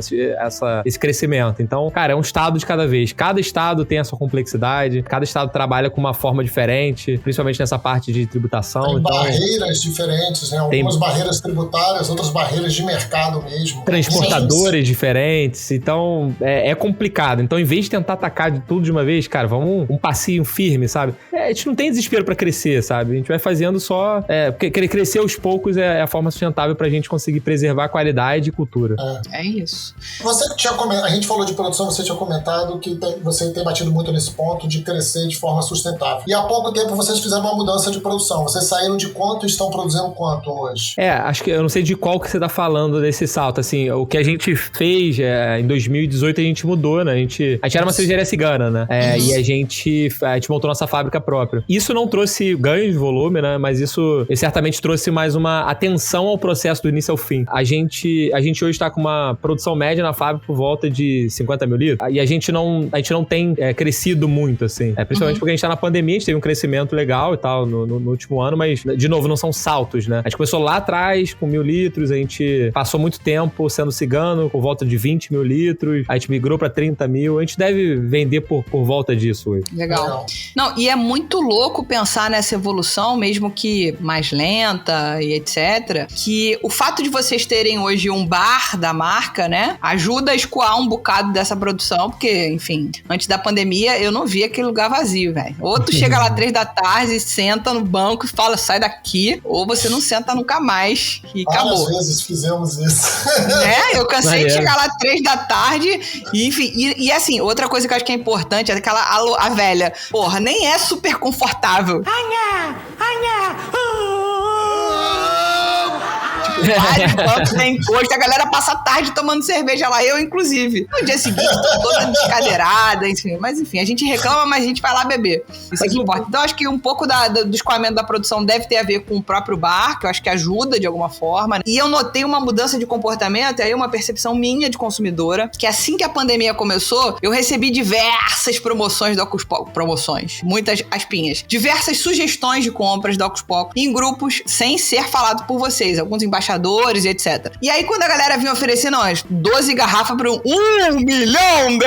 esse crescimento. Então, cara, é um estado de cada vez. Cada estado tem a sua complexidade, cada estado trabalha com uma forma diferente, principalmente nessa parte de tributação. Tem barreiras diferentes, né? Algumas barreiras tributárias, outras barreiras de mercado mesmo. Transportadores diferentes. Então, é complicado. Então, em vez de tentar atacar de tudo de uma vez, cara, vamos um passinho firme, sabe? A gente não tem desespero pra crescer, sabe? A gente vai fazendo só... porque crescer aos poucos é a forma sustentável pra gente conseguir preservar a qualidade e cultura. É isso. Você tinha comentado, a gente falou de produção, você tinha comentado que você tem batido muito nesse ponto de crescer de forma sustentável. E há pouco tempo vocês fizeram uma mudança de produção. Vocês saíram de quanto e estão produzindo quanto hoje? Acho que eu não sei de qual que você tá falando desse salto. Assim, o que a gente fez em 2018 a gente mudou, né? A gente era uma cervejaria cigana, né? E a gente montou nossa fábrica própria. Isso não trouxe ganho de volume, né? Mas isso certamente trouxe mais uma atenção ao processo do início ao fim. A gente hoje tá com uma produção média na fábrica por volta de 50 mil litros. E a gente não tem crescido muito, assim. Principalmente porque a gente tá na pandemia, a gente teve um crescimento legal e tal no último ano, mas, de novo, não são saltos, né? A gente começou lá atrás com 1.000 litros, a gente passou muito tempo sendo cigano, por volta de 20 mil litros, a gente migrou pra 30 mil, a gente deve vender por volta disso hoje. Legal. Não, e é muito louco pensar nessa evolução, mesmo que mais lenta e etc, que o fato de vocês terem hoje um bar da marca, né, ajuda a escoar um bocado dessa produção, porque, enfim, antes da pandemia eu não via aquele lugar vazio, velho. Ou tu chega lá 3 da tarde, senta no banco e fala, sai daqui, ou você não senta nunca mais e acabou. Várias vezes fizemos isso. Eu cansei de chegar lá 3 da tarde e, enfim, e assim, outra coisa que eu acho que é importante é aquela a velha, porra, nem é super confortável. Tipo, vários bancos em encosto, a galera passa a tarde tomando cerveja lá, eu inclusive. No dia seguinte, tô toda descadeirada, enfim. Mas enfim, a gente reclama, mas a gente vai lá beber. Isso é que importa. Então, acho que um pouco do escoamento da produção deve ter a ver com o próprio bar, que eu acho que ajuda de alguma forma. E eu notei uma mudança de comportamento, aí uma percepção minha de consumidora, que assim que a pandemia começou, eu recebi diversas promoções do Ocus Pocus. Promoções, muitas aspinhas. Diversas sugestões de compras do Ocus Pocus em grupos sem ser falado por vocês, alguns embaixadores e etc. E aí, quando a galera vinha oferecer, nós, 12 garrafas por R$1 milhão,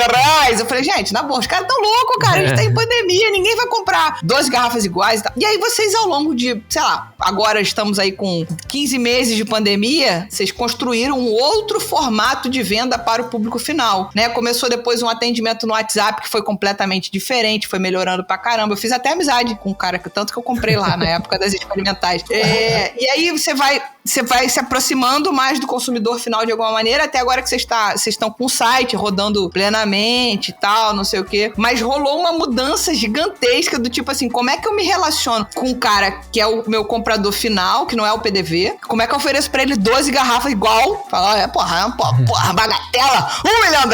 eu falei, gente, na boa, os caras tão loucos, cara, a gente tá em pandemia, ninguém vai comprar 12 garrafas iguais e tal. E aí vocês, ao longo de, sei lá, agora estamos aí com 15 meses de pandemia, vocês construíram um outro formato de venda para o público final, né? Começou depois um atendimento no WhatsApp que foi completamente diferente, foi melhorando pra caramba. Eu fiz até amizade com o cara, tanto que eu comprei lá na época das experimentais. E aí você vai se aproximando mais do consumidor final de alguma maneira, até agora que vocês estão com o site rodando plenamente e tal, não sei o quê. Mas rolou uma mudança gigantesca do tipo assim, como é que eu me relaciono com um cara que é o meu comprador final, que não é o PDV? Como é que eu ofereço pra ele 12 garrafas igual? Fala, porra, bagatela, R$1 milhão.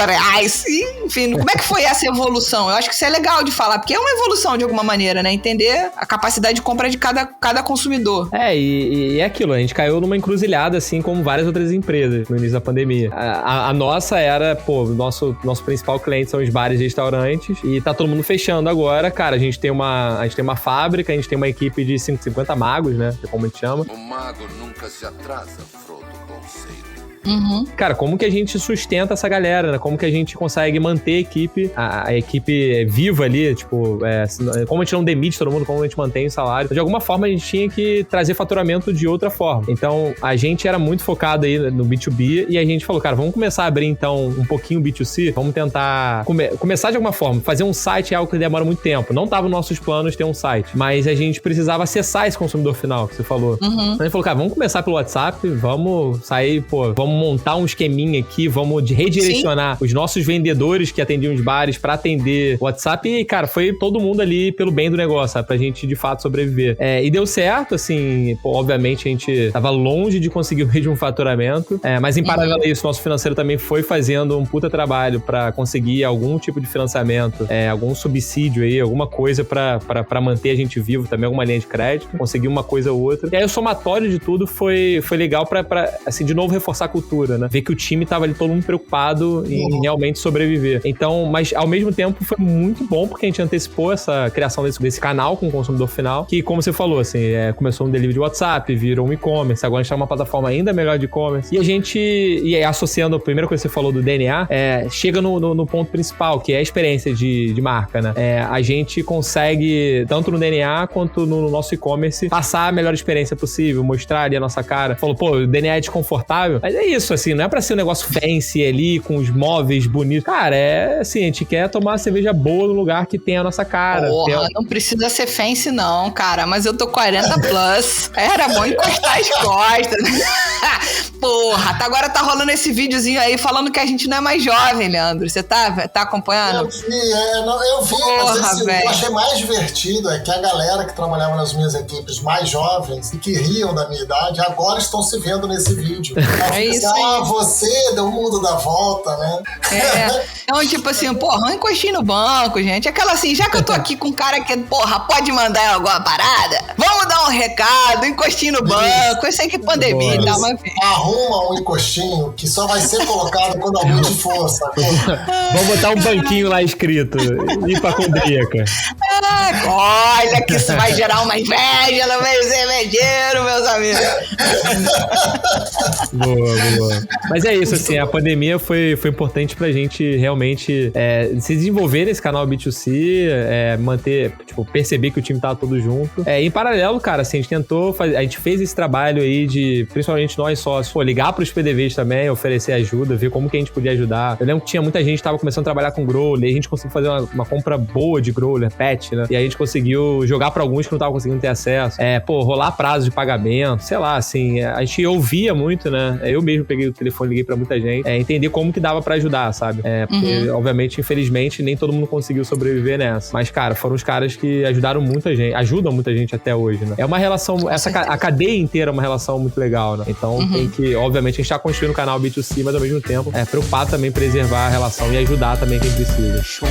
E, enfim, como é que foi essa evolução? Eu acho que isso é legal de falar, porque é uma evolução de alguma maneira, né? Entender a capacidade de compra de cada consumidor. E é aquilo, a gente caiu numa encruzilhada, assim como várias outras empresas no início da pandemia. A nossa era, nosso principal cliente são os bares e restaurantes, e tá todo mundo fechando agora. Cara, a gente tem uma fábrica, a gente tem uma equipe de 50 magos, né? Que é como a gente chama. O mago nunca se atrasa, Frodo Bolseiro. Uhum. Cara, como que a gente sustenta essa galera, né? Como que a gente consegue manter a equipe viva ali, tipo, como a gente não demite todo mundo, como a gente mantém o salário. De alguma forma, a gente tinha que trazer faturamento de outra forma. Então, a gente era muito focado aí no B2B e a gente falou, cara, vamos começar a abrir, então, um pouquinho o B2C, vamos tentar começar de alguma forma. Fazer um site é algo que demora muito tempo. Não tava nos nossos planos ter um site, mas a gente precisava acessar esse consumidor final, que você falou. Uhum. Então, a gente falou, cara, vamos começar pelo WhatsApp, vamos sair, vamos montar um esqueminha aqui, vamos redirecionar os nossos vendedores que atendiam os bares pra atender o WhatsApp e, cara, foi todo mundo ali pelo bem do negócio, sabe? Pra gente, de fato, sobreviver. E deu certo, assim, obviamente a gente tava longe de conseguir o mesmo faturamento, mas em paralelo a isso, nosso financeiro também foi fazendo um puta trabalho pra conseguir algum tipo de financiamento, algum subsídio aí, alguma coisa pra manter a gente vivo também, alguma linha de crédito, conseguir uma coisa ou outra. E aí o somatório de tudo foi legal pra assim, de novo reforçar a cultura, né? Ver que o time tava ali todo mundo preocupado em realmente sobreviver. Então, mas ao mesmo tempo foi muito bom porque a gente antecipou essa criação desse canal com o consumidor final, que, como você falou, assim, começou um delivery de WhatsApp, virou um e-commerce, agora a gente tá numa plataforma ainda melhor de e-commerce. E aí, associando a primeira coisa que você falou do DNA, chega no ponto principal, que é a experiência de marca, né? A gente consegue, tanto no DNA quanto no nosso e-commerce, passar a melhor experiência possível, mostrar ali a nossa cara. Falou, o DNA é desconfortável, mas é isso, assim, não é pra ser um negócio fancy ali, com os móveis bonitos. Cara, assim, a gente quer tomar uma cerveja boa no lugar que tem a nossa cara. Porra, não precisa ser fancy não, cara, mas eu tô 40 plus. Era bom encostar as costas. Porra, agora tá rolando esse videozinho aí falando que a gente não é mais jovem, Leandro. Você tá acompanhando? Eu vi, porra, mas eu achei mais divertido que a galera que trabalhava nas minhas equipes mais jovens e que riam da minha idade, agora estão se vendo nesse vídeo. É isso aí. Você deu o mundo da volta, né? Então, tipo assim, porra, um encostinho no banco, gente. Aquela assim, já que eu tô aqui com um cara que, porra, pode mandar alguma parada, vamos dar um recado, encostinho no banco. Eu sei que pandemia e tal, mas... Arruma um encostinho que só vai ser colocado quando a luz for, sacou? Vamos botar um banquinho lá escrito, hipocondríaca. Olha que isso vai gerar uma inveja no meio cervejeiro, meus amigos. Boa. Mas é isso, assim, a pandemia foi importante pra gente realmente se desenvolver nesse canal B2C, manter, perceber que o time tava todo junto. Em paralelo, cara, assim, a gente fez esse trabalho aí de, principalmente nós sócios, ligar pros PDVs também, oferecer ajuda, ver como que a gente podia ajudar. Eu lembro que tinha muita gente que tava começando a trabalhar com growler, e a gente conseguiu fazer uma compra boa de growler, pet, né? E aí a gente conseguiu jogar pra alguns que não estavam conseguindo ter acesso. Rolar prazo de pagamento, sei lá, assim, a gente ouvia muito, né? Eu mesmo peguei o telefone e liguei pra muita gente, entender como que dava pra ajudar, sabe? Porque, obviamente, infelizmente, nem todo mundo conseguiu sobreviver nessa. Mas, cara, foram os caras que ajudaram muita gente, ajudam muita gente até hoje, né? É uma relação, a cadeia inteira é uma relação muito legal, né? Então, tem que, obviamente, a gente tá construindo um canal B2C, mas ao mesmo tempo, preocupado também em preservar a relação e ajudar também quem precisa. Show.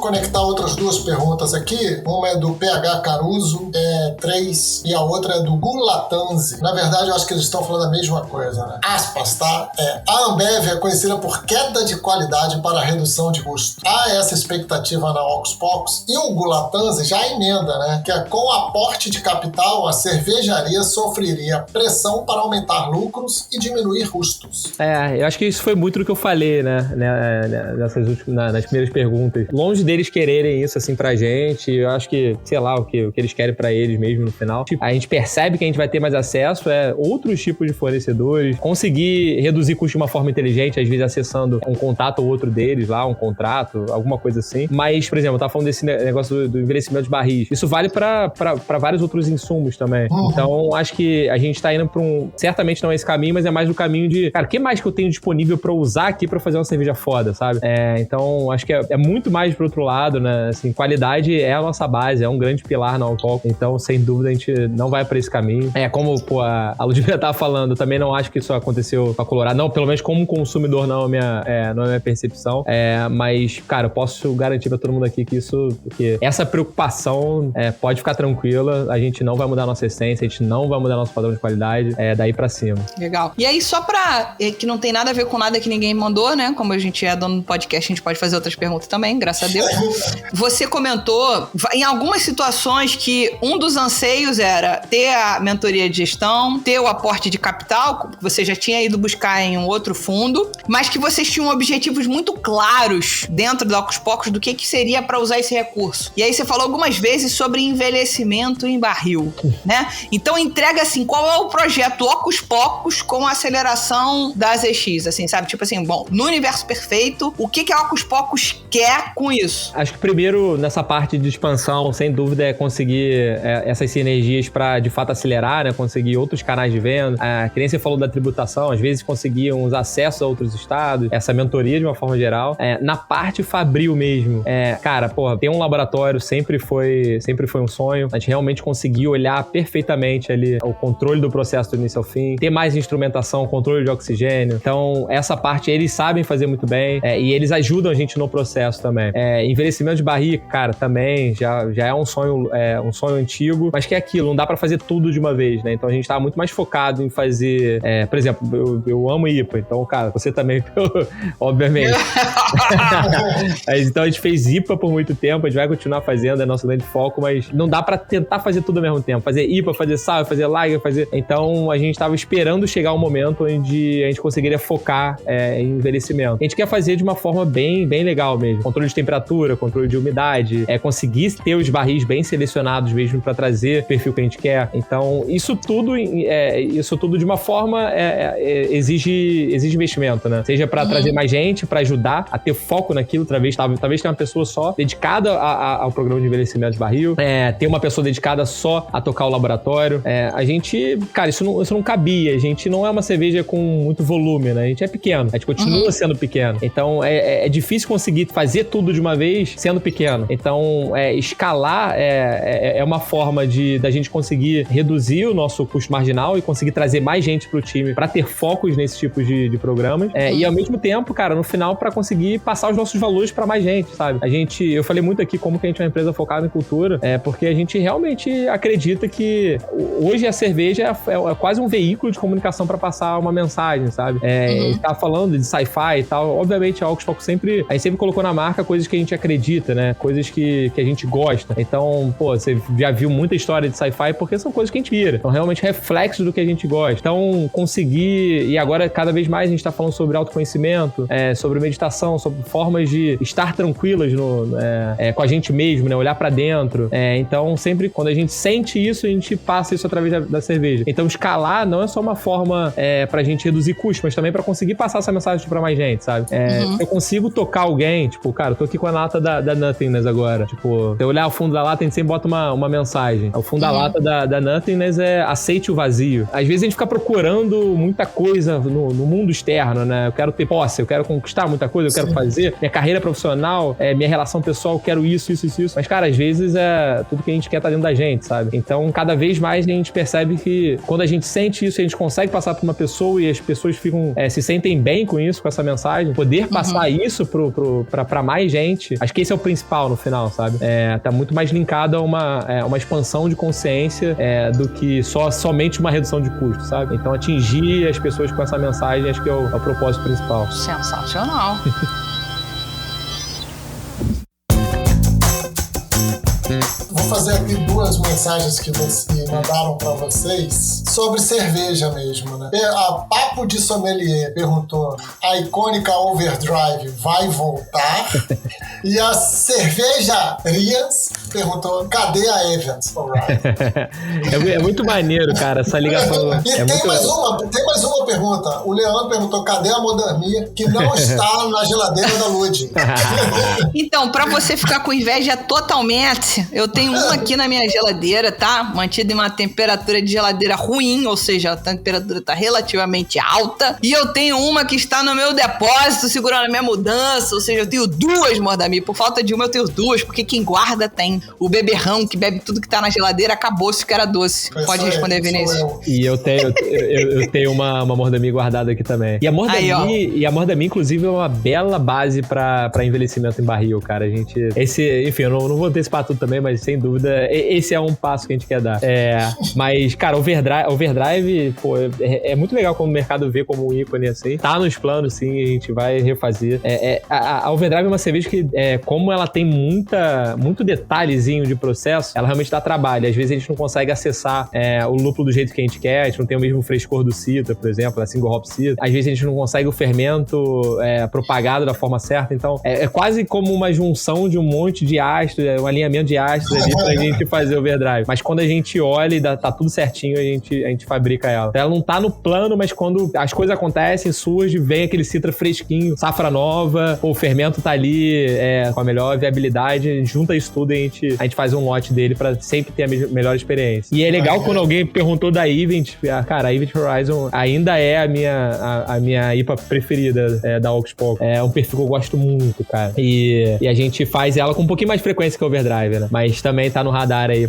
Conectar outras duas perguntas aqui. Uma é do PH Caruso, 3, e a outra é do Gulatanzi. Na verdade, eu acho que eles estão falando a mesma coisa, né? Aspas, tá? A Ambev é conhecida por queda de qualidade para redução de custo. Há essa expectativa na Ocus Pocus. E o Gulatanzi já emenda, né? Que com aporte de capital, a cervejaria sofreria pressão para aumentar lucros e diminuir custos. Eu acho que isso foi muito do que eu falei, né? Nas primeiras perguntas. Longe deles quererem isso, assim, pra gente, eu acho que, sei lá, o que eles querem pra eles mesmo no final. A gente percebe que a gente vai ter mais acesso a outros tipos de fornecedores, conseguir reduzir custo de uma forma inteligente, às vezes acessando um contato ou outro deles lá, um contrato, alguma coisa assim. Mas, por exemplo, eu tava falando desse negócio do envelhecimento de barris. Isso vale pra vários outros insumos também. Então, acho que a gente tá indo pra certamente não é esse caminho, mas é mais no caminho de, cara, o que mais que eu tenho disponível pra usar aqui pra fazer uma cerveja foda, sabe? Então, acho que é muito mais pro outro lado, né? Assim, qualidade é a nossa base, é um grande pilar na Alcohol. Então, sem dúvida, a gente não vai pra esse caminho. Como, a Ludmilla tava falando, eu também não acho que isso aconteceu com a Colorado. Não, pelo menos como consumidor, não é a minha percepção. Mas, cara, eu posso garantir pra todo mundo aqui que essa preocupação pode ficar tranquila, a gente não vai mudar a nossa essência, a gente não vai mudar nosso padrão de qualidade, daí pra cima. Legal. E aí, só pra... que não tem nada a ver com nada que ninguém mandou, né? Como a gente é dono do podcast, a gente pode fazer outras perguntas também, graças a Deus. Você comentou em algumas situações que um dos anseios era ter a mentoria de gestão, ter o aporte de capital, que você já tinha ido buscar em um outro fundo, mas que vocês tinham objetivos muito claros dentro do Ocus Pocus do que seria para usar esse recurso. E aí você falou algumas vezes sobre envelhecimento em barril, né? Então entrega assim, qual é o projeto Ocus Pocus com a aceleração da ZX, assim, sabe? Tipo assim, bom, no universo perfeito, o que a Ocus Pocus quer com isso? Acho que primeiro, nessa parte de expansão, sem dúvida, é conseguir essas sinergias para, de fato, acelerar, né? Conseguir outros canais de venda. Que nem você falou da tributação, às vezes conseguir uns acessos a outros estados, essa mentoria de uma forma geral. Na parte fabril mesmo, cara, ter um laboratório sempre foi um sonho. A gente realmente conseguiu olhar perfeitamente ali o controle do processo do início ao fim, ter mais instrumentação, controle de oxigênio. Então, essa parte eles sabem fazer muito bem e eles ajudam a gente no processo também. Envelhecimento de barrica, cara, também já é um sonho antigo, mas que é aquilo, não dá pra fazer tudo de uma vez, né? Então a gente tá muito mais focado em fazer, por exemplo, eu amo IPA, então, cara, você também, obviamente. Então a gente fez IPA por muito tempo, a gente vai continuar fazendo, é nosso grande foco, mas não dá pra tentar fazer tudo ao mesmo tempo, fazer IPA, fazer sour, fazer lager, então a gente tava esperando chegar um momento onde a gente conseguiria focar em envelhecimento. A gente quer fazer de uma forma bem legal mesmo, controle de temperatura, controle de umidade, conseguir ter os barris bem selecionados mesmo para trazer o perfil que a gente quer. Então, isso tudo de uma forma exige investimento, né? Seja para trazer mais gente, para ajudar a ter foco naquilo, talvez ter uma pessoa só dedicada ao programa de envelhecimento de barril, ter uma pessoa dedicada só a tocar o laboratório. A gente, cara, isso não cabia. A gente não é uma cerveja com muito volume, né? A gente é pequeno. A gente continua sendo pequeno. Então, é difícil conseguir fazer tudo de uma vez sendo pequeno. Então, escalar é uma forma da gente conseguir reduzir o nosso custo marginal e conseguir trazer mais gente pro time para ter focos nesse tipo de programas. E ao mesmo tempo, cara, no final, para conseguir passar os nossos valores para mais gente, sabe? Eu falei muito aqui como que a gente é uma empresa focada em cultura, porque a gente realmente acredita que hoje a cerveja é quase um veículo de comunicação para passar uma mensagem, sabe? A gente tava falando de sci-fi e tal. Obviamente, a Ocus Pocus a gente sempre colocou na marca coisas que a gente acredita, né? coisas que a gente gosta. Então, pô, você já viu muita história de sci-fi porque são coisas que a gente vira. Então, realmente reflexos do que a gente gosta. Então, conseguir... E agora, cada vez mais, a gente tá falando sobre autoconhecimento, sobre meditação, sobre formas de estar tranquilas com a gente mesmo, né? Olhar pra dentro. Então, sempre quando a gente sente isso, a gente passa isso através da cerveja. Então, escalar não é só uma forma pra gente reduzir custos, mas também pra conseguir passar essa mensagem pra mais gente, sabe? Eu consigo tocar alguém, tipo, cara, eu tô aqui com a lata da Nothingness agora. Tipo, se eu olhar o fundo da lata, a gente sempre bota uma mensagem. O fundo da lata da Nothingness é aceite o vazio. Às vezes a gente fica procurando muita coisa no mundo externo, né? Eu quero ter posse, eu quero conquistar muita coisa, eu quero fazer minha carreira profissional, minha relação pessoal, eu quero isso. Mas, cara, às vezes tudo que a gente quer tá dentro da gente, sabe? Então, cada vez mais a gente percebe que quando a gente sente isso, a gente consegue passar pra uma pessoa e as pessoas se sentem bem com isso, com essa mensagem. Poder passar isso pra mais gente, acho que esse é o principal no final, sabe? Tá muito mais linkado a uma expansão de consciência do que somente uma redução de custo, sabe? Então, atingir as pessoas com essa mensagem, acho que é o propósito principal. Sensacional. Vou fazer aqui 2 mensagens que mandaram pra vocês sobre cerveja mesmo, né? A Papo de Sommelier perguntou: a icônica Overdrive vai voltar? E a Cerveja Rias perguntou: cadê a Evans? É muito maneiro, cara, essa ligação. E tem mais uma pergunta. O Leandro perguntou: cadê a Modamia, que não está na geladeira da Lud? Então, pra você ficar com inveja totalmente, eu tenho uma aqui na minha geladeira, tá? Mantida em uma temperatura de geladeira ruim, ou seja, a temperatura tá relativamente alta. E eu tenho uma que está no meu depósito, segurando a minha mudança, ou seja, eu tenho 2 Modami. Por falta de uma, eu tenho 2, porque quem guarda tem. O beberrão que bebe tudo que tá na geladeira acabou-se que era doce. Pode responder, Vinícius. E eu tenho uma Mordami guardada aqui também. E a Mordami, inclusive, é uma bela base pra envelhecimento em barril, cara. Enfim, eu não vou antecipar tudo também, mas sem dúvida, esse é um passo que a gente quer dar. Mas, cara, Overdrive, pô, é muito legal como o mercado vê como um ícone, assim. Tá nos planos, sim, a gente vai refazer. A Overdrive é uma cerveja que, como ela tem muito detalhezinho de processo, ela realmente dá trabalho. Às vezes a gente não consegue acessar o lúpulo do jeito que a gente quer, a gente não tem o mesmo frescor do Citra, por exemplo, a Single Hop Citra. Às vezes a gente não consegue o fermento propagado da forma certa. Então, é quase como uma junção de um monte de ácidos, um alinhamento de ácidos ali pra gente fazer Overdrive. Mas quando a gente olha e tá tudo certinho, a gente fabrica ela. Então, ela não tá no plano, mas quando as coisas acontecem, surge, vem aquele Citra fresquinho, safra nova, o fermento tá ali com a melhor viabilidade, junta isso tudo e a gente faz um lote dele pra sempre ter a melhor experiência. E é legal quando alguém perguntou da Event, cara, a Event Horizon ainda é a minha IPA preferida da Oxbow. É um perfil que eu gosto muito, cara. E a gente faz ela com um pouquinho mais de frequência que o Overdrive, né? Mas também tá no radar aí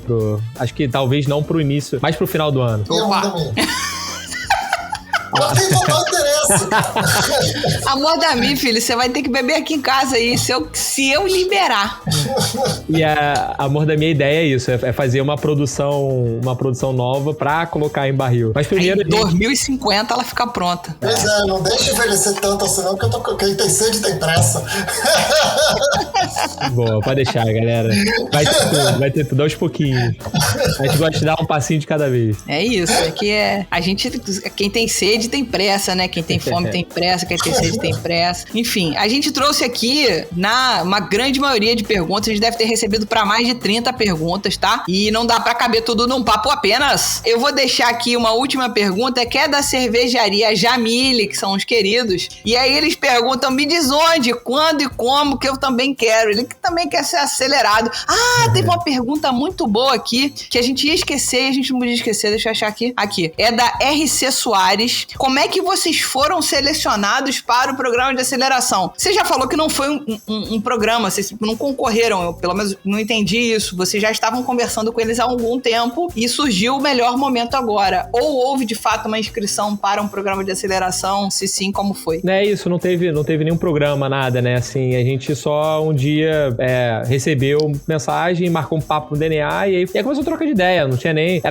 acho que talvez não pro início, mas pro final do ano. Ela tem total interesse. Amor da mim, filho, você vai ter que beber aqui em casa aí, se eu liberar. E amor da minha ideia é isso, é fazer uma produção nova pra colocar em barril. Mas primeiro... Em 2050 ela fica pronta. Pois não deixa envelhecer tanto assim não, porque quem tem sede tem pressa. Boa, pode deixar, galera. Vai ter tudo aos pouquinhos. A gente gosta de dar um passinho de cada vez. É isso, quem tem sede tem pressa, né? Quem tem fome tem pressa, quem tem sede tem pressa. Enfim, a gente trouxe aqui, uma grande maioria de perguntas, a gente deve ter recebido para mais de 30 perguntas, tá? E não dá para caber tudo num papo apenas. Eu vou deixar aqui uma última pergunta, que é da cervejaria Jamile, que são os queridos. E aí eles perguntam, me diz onde, quando e como, que eu também quero. Ele que também quer ser acelerado. Teve uma pergunta muito boa aqui, que a gente ia esquecer e a gente não podia esquecer, deixa eu achar aqui. Aqui, é da RC Soares. Como é que vocês foram selecionados para o programa de aceleração? Você já falou que não foi um programa, vocês não concorreram, eu pelo menos não entendi isso. Vocês já estavam conversando com eles há algum tempo e surgiu o melhor momento agora. Ou houve de fato uma inscrição para um programa de aceleração? Se sim, como foi? É isso, não teve nenhum programa, nada, né? Assim, a gente só um dia recebeu mensagem, marcou um papo no DNA e aí começou a trocar de ideia, não tinha nem...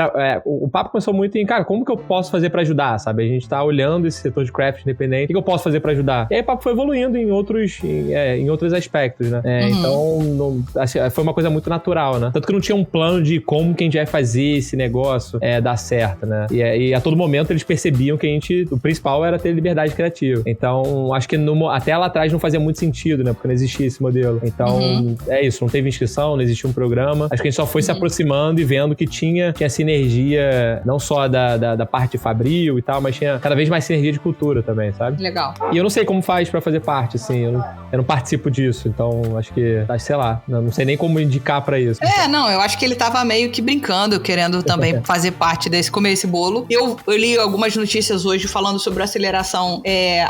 o papo começou muito em, cara, como que eu posso fazer pra ajudar, sabe? A gente tá olhando esse setor de craft craft independente. O que eu posso fazer pra ajudar? E aí o papo foi evoluindo em outros aspectos, né? Então, foi uma coisa muito natural, né? Tanto que não tinha um plano de como que a gente vai fazer esse negócio dar certo, né? E a todo momento eles percebiam que o principal era ter liberdade criativa. Então, acho que até lá atrás não fazia muito sentido, né? Porque não existia esse modelo. Então, é isso. Não teve inscrição, não existia um programa. Acho que a gente só foi se aproximando e vendo que tinha sinergia, não só da parte fabril e tal, mas tinha cada vez mais sinergia de cultura também, sabe? Legal. E eu não sei como faz pra fazer parte, assim. Eu não participo disso. Então, acho que, sei lá, não sei nem como indicar pra isso. Eu acho que ele tava meio que brincando, querendo também fazer parte comer esse bolo. Eu li algumas notícias hoje falando sobre a aceleração,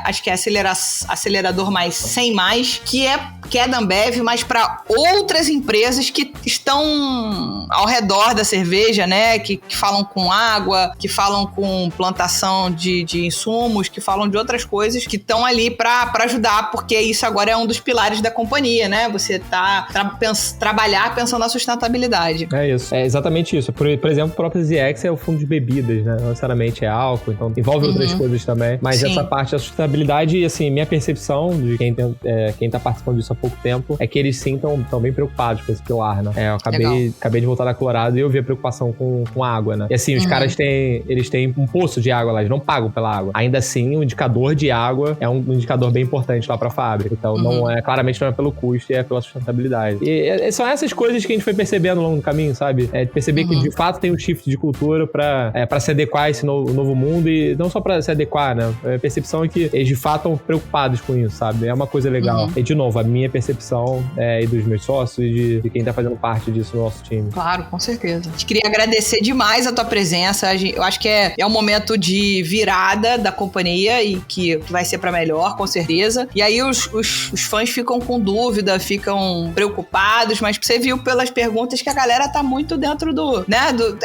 acho que é acelerador mais 100 mais, que é da Ambev, mas para outras empresas que estão ao redor da cerveja, né? Que falam com água, que falam com plantação de insumos, que falam de outras coisas, que estão ali para ajudar, porque isso agora é um dos pilares da companhia, né? Você trabalhar pensando na sustentabilidade. É isso. É exatamente isso. Por exemplo, o próprio ZX é o fundo de bebidas, né? Não necessariamente é álcool, então envolve outras coisas também. Mas essa parte da sustentabilidade, assim, minha percepção de quem tá participando disso há pouco tempo é que eles sim estão bem preocupados com esse pilar, né? Eu acabei de voltar da Colorado e eu vi a preocupação com a água, né? E assim, os caras eles têm um poço de água lá, eles não pagam pela água. Ainda assim, o indicador de água é um indicador bem importante lá pra fábrica. Então, claramente não é pelo custo, é pela sustentabilidade. E são essas coisas que a gente foi percebendo ao longo do caminho, sabe? Perceber que de fato tem um shift de cultura pra se adequar a esse novo mundo, e não só pra se adequar, né? A percepção é que eles de fato estão preocupados com isso, sabe? É uma coisa legal. E de novo, a minha percepção e dos meus sócios e de quem tá fazendo parte disso no nosso time. Claro, com certeza. A gente queria agradecer demais a tua presença. Eu acho que é um momento de virada da companhia e que vai ser pra melhor, com certeza. E aí os fãs ficam com dúvida, ficam preocupados, mas você viu pelas perguntas que a galera tá muito dentro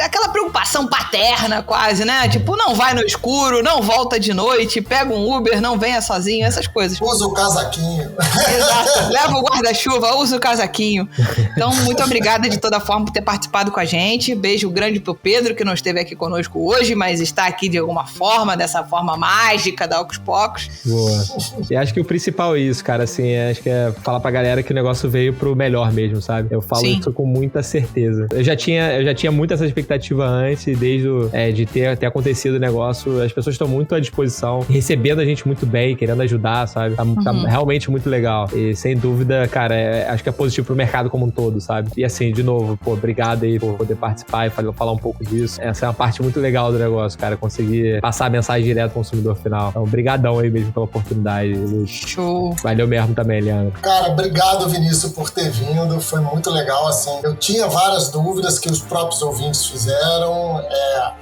aquela preocupação paterna quase, né? Tipo, não vai no escuro, não volta de noite, pega um Uber, não venha sozinho, essas coisas. Usa o casaquinho. Exato. Leva o guarda-chuva, usa o casaquinho. Então, muito obrigada de toda forma por ter participado com a gente. Beijo grande pro Pedro, que não esteve aqui conosco hoje, mas está aqui de alguma forma, dessa forma mágica da Ocos Pocos. Boa. E acho que o principal é isso, cara, assim, acho que é falar pra galera que o negócio veio pro melhor mesmo, sabe? Eu falo isso com muita certeza. Eu já tinha muito essa expectativa antes, desde de ter acontecido o negócio. As pessoas estão muito à disposição, recebendo a gente muito bem, querendo ajudar, sabe? Tá realmente muito legal. E sem dúvida, cara, acho que é positivo pro mercado como um todo, sabe? E assim, de novo, obrigado aí por poder participar e falar um pouco disso. Essa é uma parte muito legal do negócio, cara, conseguir passar a mensagem direto ao consumidor final. Então, brigadão aí mesmo pela oportunidade, Luiz. Show. Valeu mesmo também, Leandro. Cara, obrigado, Vinícius, por ter vindo. Foi muito legal, assim. Eu tinha várias dúvidas que os próprios ouvintes fizeram.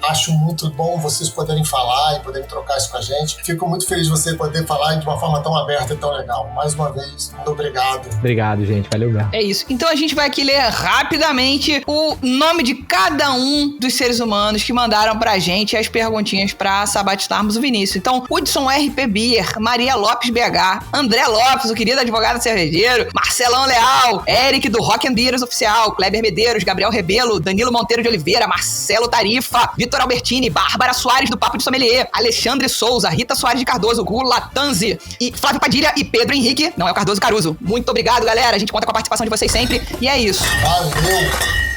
Acho muito bom vocês poderem falar e poderem trocar isso com a gente. Fico muito feliz de você poder falar de uma forma tão aberta e tão legal. Mais uma vez, muito obrigado. Obrigado, gente. Valeu mesmo. É isso. Então a gente vai aqui ler rapidamente o nome de cada um dos seres humanos que mandaram pra gente as perguntinhas pra sabatinarmos o Vinícius. Então, Hudson RP Bier, Maria Lopes BH, André Lopes, o querido advogado cervejeiro, Marcelão Leal, Eric do Rock and Beers Oficial, Kleber Medeiros, Gabriel Rebelo, Danilo Monteiro de Oliveira, Marcelo Tarifa, Vitor Albertini, Bárbara Soares do Papo de Sommelier, Alexandre Souza, Rita Soares de Cardoso, Gula Tanzi, e Flávio Padilha e Pedro Henrique, não é o Cardoso Caruso. Muito obrigado, galera. A gente conta com a participação de vocês sempre. E é isso. Valeu!